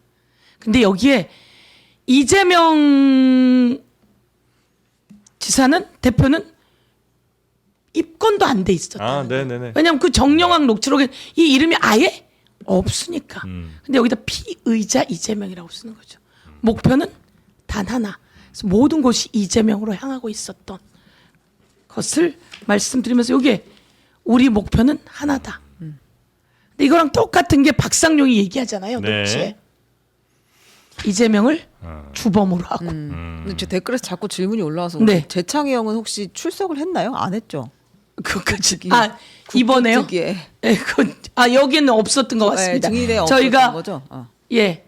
[SPEAKER 1] 근데 여기에 이재명 지사는 대표는 입건도 안 돼 있었다.
[SPEAKER 3] 아, 네네네.
[SPEAKER 1] 왜냐하면 그 정영학 녹취록에 이 이름이 아예 없으니까. 근데 여기다 피의자 이재명이라고 쓰는 거죠. 목표는 단 하나. 그래서 모든 곳이 이재명으로 향하고 있었던 것을 말씀드리면서 여기에 우리 목표는 하나다. 근데 이거랑 똑같은 게 박상용이 얘기하잖아요.
[SPEAKER 3] 네.
[SPEAKER 1] 녹취에. 이재명을 주범으로 하고.
[SPEAKER 2] 근데 제 댓글에서 자꾸 질문이 올라와서
[SPEAKER 1] 네.
[SPEAKER 2] 재창희 형은 혹시 출석을 했나요? 안 했죠?
[SPEAKER 1] 그까지.
[SPEAKER 2] 국특위.
[SPEAKER 1] 아 이번에요?
[SPEAKER 2] 국특위에.
[SPEAKER 1] 네, 여기는 없었던 것 같습니다.
[SPEAKER 2] 증인에
[SPEAKER 1] 저희가
[SPEAKER 2] 없었던 거죠?
[SPEAKER 1] 예,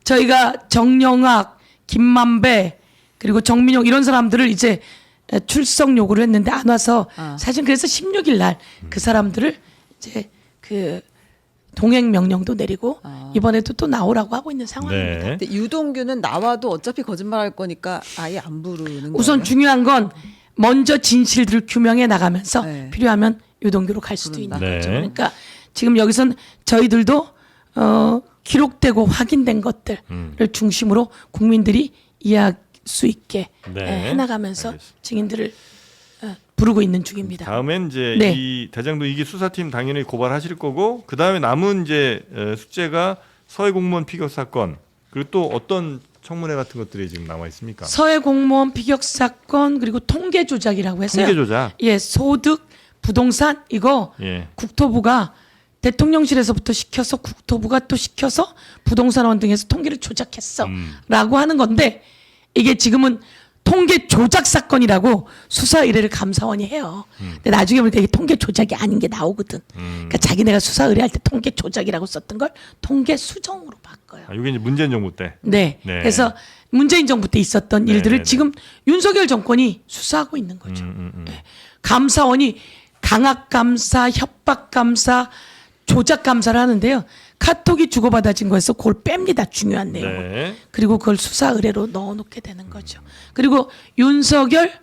[SPEAKER 1] 저희가 정영학, 김만배 그리고 정민용 이런 사람들을 이제 출석 요구를 했는데 안 와서 사실 그래서 16일 날 그 사람들을 이제 그 동행 명령도 내리고 이번에도 또 나오라고 하고 있는 상황입니다.
[SPEAKER 3] 네.
[SPEAKER 2] 근데 유동규는 나와도 어차피 거짓말할 거니까 아예 안 부르는
[SPEAKER 1] 우선
[SPEAKER 2] 거예요?
[SPEAKER 1] 중요한 건 먼저 진실들을 규명해 나가면서
[SPEAKER 2] 네.
[SPEAKER 1] 필요하면 유동규로 갈 수도 있는
[SPEAKER 3] 네.
[SPEAKER 1] 거죠. 그러니까 지금 여기선 저희들도 기록되고 확인된 것들을 중심으로 국민들이 이해할 수 있게
[SPEAKER 3] 네.
[SPEAKER 1] 해나가면서
[SPEAKER 3] 알겠습니다.
[SPEAKER 1] 증인들을 부르고 있는 중입니다.
[SPEAKER 3] 다음엔 이제
[SPEAKER 1] 네.
[SPEAKER 3] 이 대장동 이기 수사팀 당연히 고발하실 거고 그 다음에 남은 이제 숙제가 서해 공무원 피격 사건 그리고 또 어떤 청문회 같은 것들이 지금 남아 있습니까?
[SPEAKER 1] 서해 공무원 피격 사건 그리고 통계 조작이라고 했어요.
[SPEAKER 3] 통계 조작.
[SPEAKER 1] 예, 소득, 부동산 이거
[SPEAKER 3] 예.
[SPEAKER 1] 국토부가 대통령실에서부터 시켜서 국토부가 또 시켜서 부동산원 등에서 통계를 조작했어라고 하는 건데 이게 지금은 통계 조작 사건이라고 수사 의뢰를 감사원이 해요. 근데 나중에 보니까 이게 통계 조작이 아닌 게 나오거든. 그러니까 자기네가 수사 의뢰할 때 통계 조작이라고 썼던 걸 통계 수정으로 바꿔요.
[SPEAKER 3] 아, 이게 이제 문재인 정부 때.
[SPEAKER 1] 네.
[SPEAKER 3] 네.
[SPEAKER 1] 그래서 문재인 정부 때 있었던
[SPEAKER 3] 네,
[SPEAKER 1] 일들을
[SPEAKER 3] 네, 네.
[SPEAKER 1] 지금 윤석열 정권이 수사하고 있는 거죠. 네. 감사원이 강압감사, 협박감사, 조작감사를 하는데요. 카톡이 주고받아진 거에서 그걸 뺍니다. 중요한 내용을.
[SPEAKER 3] 네.
[SPEAKER 1] 그리고 그걸 수사 의뢰로 넣어놓게 되는 거죠. 그리고 윤석열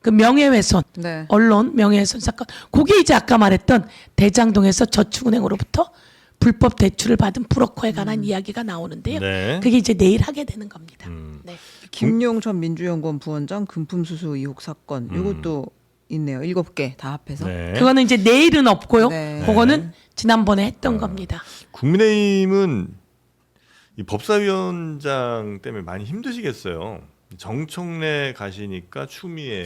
[SPEAKER 1] 그 명예훼손,
[SPEAKER 2] 네.
[SPEAKER 1] 언론 명예훼손 사건, 그게 이제 아까 말했던 대장동에서 저축은행으로부터 불법 대출을 받은 브로커에 관한 이야기가 나오는데요.
[SPEAKER 3] 네.
[SPEAKER 1] 그게 이제 내일 하게 되는 겁니다. 네.
[SPEAKER 2] 김용 전 민주연구원 부원장 금품 수수 의혹 사건 이것도 있네요. 7개 다 합해서.
[SPEAKER 3] 네.
[SPEAKER 1] 그거는 이제 내일은 없고요.
[SPEAKER 2] 네.
[SPEAKER 1] 그거는 지난번에 했던 겁니다.
[SPEAKER 3] 국민의힘은 이 법사위원장 때문에 많이 힘드시겠어요. 정청래 가시니까 추미애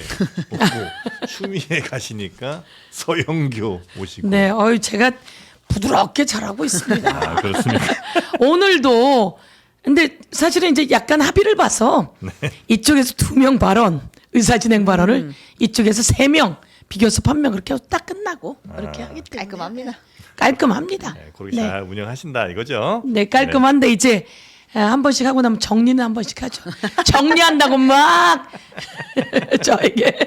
[SPEAKER 3] 오고 추미애 가시니까 서영교 오시고.
[SPEAKER 1] 네, 제가 부드럽게 잘하고 있습니다.
[SPEAKER 3] 아, 그렇습니까?
[SPEAKER 1] 오늘도 근데 사실은 이제 약간 합의를 봐서 이쪽에서 2명 발언, 의사진행 발언을 이쪽에서 3명, 비교섭 1명 그렇게 하고 딱 끝나고 그렇게 하기 때문에
[SPEAKER 2] 깔끔합니다.
[SPEAKER 1] 깔끔합니다.
[SPEAKER 3] 네, 그렇게 잘 운영하신다 이거죠.
[SPEAKER 1] 네, 깔끔한데 이제 한 번씩 하고 나면 정리는 한 번씩 하죠. 정리한다고 막 저에게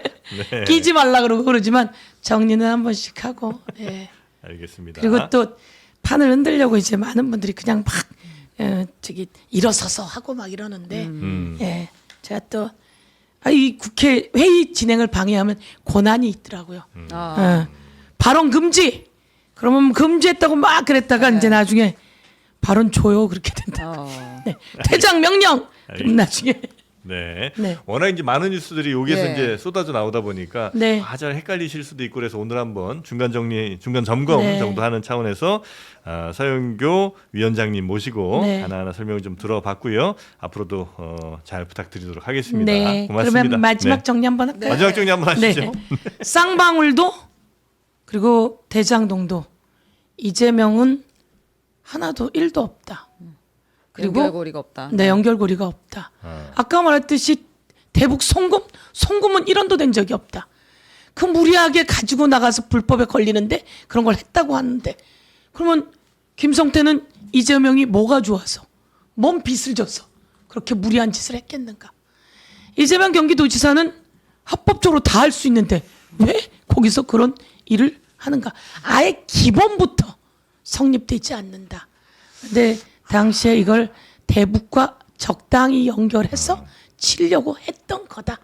[SPEAKER 3] 네.
[SPEAKER 1] 끼지 말라 그러고 그러지만 정리는 한 번씩 하고. 예.
[SPEAKER 3] 알겠습니다.
[SPEAKER 1] 그리고 또 판을 흔들려고 이제 많은 분들이 그냥 막 저기 일어서서 하고 막 이러는데 예, 제가 또 이 국회 회의 진행을 방해하면 권한이 있더라고요. 발언 금지. 그러면 금지했다고 막 그랬다가 이제 나중에 발언 줘요 그렇게 된다. 네. 퇴장 명령. 그럼 나중에
[SPEAKER 3] 네.
[SPEAKER 1] 네.
[SPEAKER 3] 워낙 이제 많은 뉴스들이 여기에서
[SPEAKER 2] 예.
[SPEAKER 3] 이제 쏟아져 나오다 보니까
[SPEAKER 1] 네.
[SPEAKER 3] 잘 헷갈리실 수도 있고 그래서 오늘 한번 중간 정리, 중간 점검
[SPEAKER 1] 네.
[SPEAKER 3] 정도 하는 차원에서 서영교 위원장님 모시고
[SPEAKER 1] 네.
[SPEAKER 3] 하나하나 설명을 좀 들어봤고요. 앞으로도 잘 부탁드리도록 하겠습니다.
[SPEAKER 1] 네.
[SPEAKER 3] 고맙습니다.
[SPEAKER 1] 그러면 마지막
[SPEAKER 3] 네.
[SPEAKER 1] 정리 한번 할까요?
[SPEAKER 3] 마지막 정리 한번 하시죠.
[SPEAKER 1] 네. 쌍방울도 그리고 대장동도 이재명은 하나도 1도 없다. 그리고
[SPEAKER 2] 연결고리가 없다.
[SPEAKER 1] 네, 연결고리가 없다. 아까 말했듯이 대북 송금은 1원도 된 적이 없다. 그 무리하게 가지고 나가서 불법에 걸리는데 그런 걸 했다고 하는데 그러면 김성태는 이재명이 뭐가 좋아서 뭔 빚을 져서 그렇게 무리한 짓을 했겠는가. 이재명 경기도지사는 합법적으로 다 할 수 있는데 왜 거기서 그런 일을 하는가? 아예 기본부터 성립되지 않는다. 근데 당시에 이걸 대북과 적당히 연결해서 치려고 했던 거다.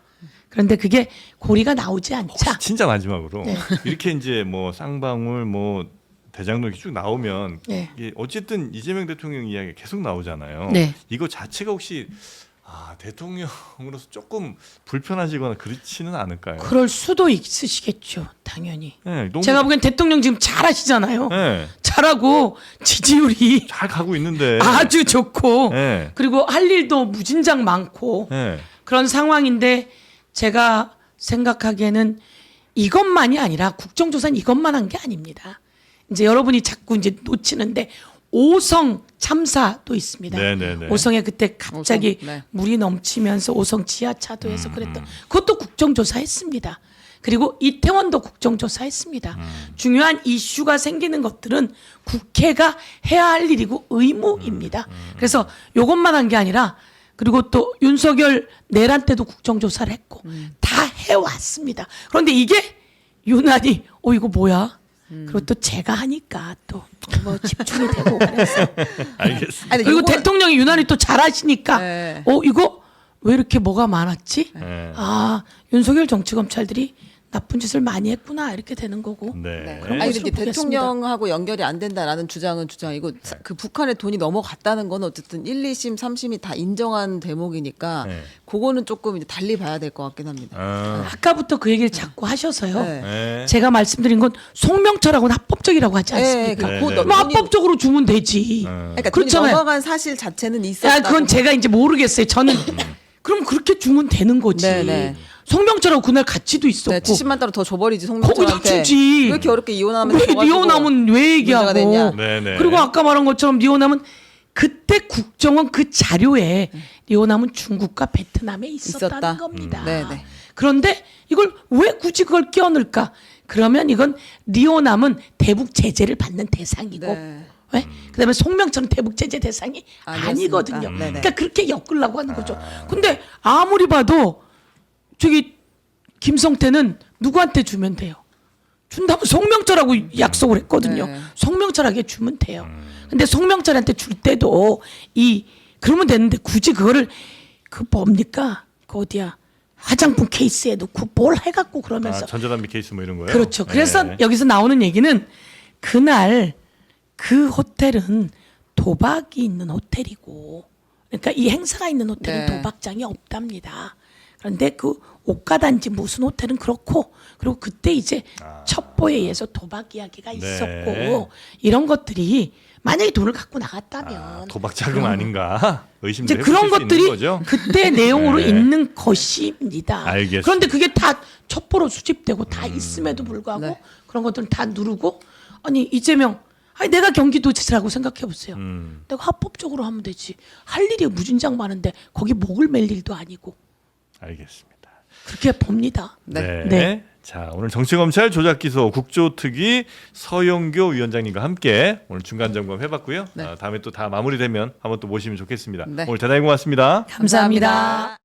[SPEAKER 1] 그런데 그게 고리가 나오지 않자.
[SPEAKER 3] 진짜 마지막으로
[SPEAKER 1] 네.
[SPEAKER 3] 이렇게 이제 뭐 쌍방울 뭐 대장동 이렇게 쭉 나오면
[SPEAKER 1] 네.
[SPEAKER 3] 이게 어쨌든 이재명 대통령 이야기가 계속 나오잖아요.
[SPEAKER 1] 네.
[SPEAKER 3] 이거 자체가 혹시 대통령으로서 조금 불편하시거나 그렇지는 않을까요?
[SPEAKER 1] 그럴 수도 있으시겠죠. 당연히.
[SPEAKER 3] 네, 너무
[SPEAKER 1] 제가 보기엔 대통령 지금 잘하시잖아요.
[SPEAKER 3] 네,
[SPEAKER 1] 잘하고 지지율이
[SPEAKER 3] 잘 가고 있는데
[SPEAKER 1] 아주 좋고
[SPEAKER 3] 네,
[SPEAKER 1] 그리고 할 일도 무진장 많고
[SPEAKER 3] 네.
[SPEAKER 1] 그런 상황인데 제가 생각하기에는 이것만이 아니라 국정조사는 이것만 한 게 아닙니다. 이제 여러분이 자꾸 이제 놓치는데 오성 참사도 있습니다.
[SPEAKER 3] 네네네.
[SPEAKER 1] 오성에 그때 갑자기
[SPEAKER 2] 오성, 네.
[SPEAKER 1] 물이 넘치면서 오성 지하차도에서 그랬던 그것도 국정조사했습니다. 그리고 이태원도 국정조사했습니다. 중요한 이슈가 생기는 것들은 국회가 해야 할 일이고 의무입니다. 그래서 이것만 한 게 아니라 그리고 또 윤석열 내란 때도 국정조사를 했고 다 해왔습니다. 그런데 이게 유난히 이거 뭐야? 그리고 또 제가 하니까 또 뭐 집중이 되고 그래서
[SPEAKER 3] 알겠습니다.
[SPEAKER 2] 아니,
[SPEAKER 1] 그리고
[SPEAKER 2] 요건-
[SPEAKER 1] 대통령이 유난히 또 잘하시니까
[SPEAKER 2] 네.
[SPEAKER 1] 이거 왜 이렇게 뭐가 많았지?
[SPEAKER 3] 네.
[SPEAKER 1] 아 윤석열 정치검찰들이 나쁜 짓을 많이 했구나 이렇게 되는 거고.
[SPEAKER 3] 네.
[SPEAKER 2] 네.
[SPEAKER 1] 그런
[SPEAKER 2] 아니
[SPEAKER 1] 것으로
[SPEAKER 2] 근데
[SPEAKER 1] 보겠습니다.
[SPEAKER 2] 대통령하고 연결이 안 된다라는 주장은 주장이고 그 북한의 돈이 넘어갔다는 건 어쨌든 1, 2심, 3심이 다 인정한 대목이니까
[SPEAKER 3] 네.
[SPEAKER 2] 그거는 조금 이제 달리 봐야 될 것 같긴 합니다.
[SPEAKER 1] 아까부터 그 얘기를 자꾸 하셔서요.
[SPEAKER 2] 네.
[SPEAKER 3] 네.
[SPEAKER 1] 제가 말씀드린 건 송명철하고는 합법적이라고 하지 않습니까?
[SPEAKER 3] 네,
[SPEAKER 2] 그
[SPEAKER 3] 네.
[SPEAKER 2] 돈-
[SPEAKER 1] 뭐 합법적으로 주면 되지.
[SPEAKER 2] 그러니까 돈이
[SPEAKER 1] 그렇잖아요.
[SPEAKER 2] 넘어간 사실 자체는 있었다.
[SPEAKER 1] 야, 그건 제가 이제 모르겠어요. 저는 그럼 그렇게 주면 되는 거지.
[SPEAKER 2] 네, 네.
[SPEAKER 1] 송명철하고 그날 같이도 있었고.
[SPEAKER 2] 네, 70만 달러 더 줘버리지
[SPEAKER 1] 거기다
[SPEAKER 2] 송명철한테.
[SPEAKER 1] 주지.
[SPEAKER 2] 왜 이렇게 어렵게 이혼하면
[SPEAKER 1] 왜 리오남은 왜 얘기하고?
[SPEAKER 2] 됐냐?
[SPEAKER 3] 네네.
[SPEAKER 1] 그리고 아까 말한 것처럼 리오남은 그때 국정원 그 자료에 리오남은 중국과 베트남에 있었다는
[SPEAKER 2] 있었다.
[SPEAKER 1] 겁니다.
[SPEAKER 2] 네네.
[SPEAKER 1] 그런데 이걸 왜 굳이 그걸 끼워넣을까? 그러면 이건 리오남은 대북 제재를 받는 대상이고,
[SPEAKER 2] 네.
[SPEAKER 1] 왜? 그다음에 송명철은 대북 제재 대상이
[SPEAKER 2] 아니었으니까.
[SPEAKER 1] 아니거든요.
[SPEAKER 2] 네네.
[SPEAKER 1] 그러니까 그렇게 엮으려고 하는 거죠. 근데 아무리 봐도 저기 김성태는 누구한테 주면 돼요? 준다면 송명철하고 약속을 했거든요.
[SPEAKER 2] 네.
[SPEAKER 1] 송명철에게 주면 돼요. 근데 송명철한테 줄 때도 그러면 되는데 굳이 그거를 그 뭡니까? 그 어디야? 화장품 케이스에 넣고 뭘 해갖고 그러면서
[SPEAKER 3] 전자담배 케이스 뭐 이런 거요?
[SPEAKER 1] 그렇죠. 그래서
[SPEAKER 3] 네.
[SPEAKER 1] 여기서 나오는 얘기는 그날 그 호텔은 도박이 있는 호텔이고, 그러니까 이 행사가 있는 호텔은
[SPEAKER 2] 네.
[SPEAKER 1] 도박장이 없답니다. 그런데 그 옷가단지 무슨 호텔은 그렇고, 그리고 그때 이제 첩보에 의해서 도박 이야기가 있었고, 이런 것들이 만약에 돈을 갖고 나갔다면
[SPEAKER 3] 도박 자금 아닌가 의심도
[SPEAKER 1] 이제
[SPEAKER 3] 해보실
[SPEAKER 1] 그런
[SPEAKER 3] 수 있는
[SPEAKER 1] 것들이
[SPEAKER 3] 거죠?
[SPEAKER 1] 그때 내용으로
[SPEAKER 3] 네.
[SPEAKER 1] 있는 것입니다.
[SPEAKER 3] 알겠습니다.
[SPEAKER 1] 그런데 그게 다 첩보로 수집되고 다 있음에도 불구하고
[SPEAKER 2] 네.
[SPEAKER 1] 그런 것들은 다 누르고, 아니 이재명, 아니 내가 경기도지사라고 생각해 보세요. 내가 합법적으로 하면 되지. 할 일이 무진장 많은데 거기 목을 맬 일도 아니고
[SPEAKER 3] 알겠습니다.
[SPEAKER 1] 그렇게 봅니다.
[SPEAKER 3] 네.
[SPEAKER 1] 네.
[SPEAKER 3] 자, 오늘 정치검찰 조작기소 국조특위 서영교 위원장님과 함께 오늘 중간 점검 해봤고요.
[SPEAKER 2] 네.
[SPEAKER 3] 다음에 또 다 마무리되면 한번 또 모시면 좋겠습니다.
[SPEAKER 2] 네.
[SPEAKER 3] 오늘 대단히 고맙습니다.
[SPEAKER 1] 감사합니다.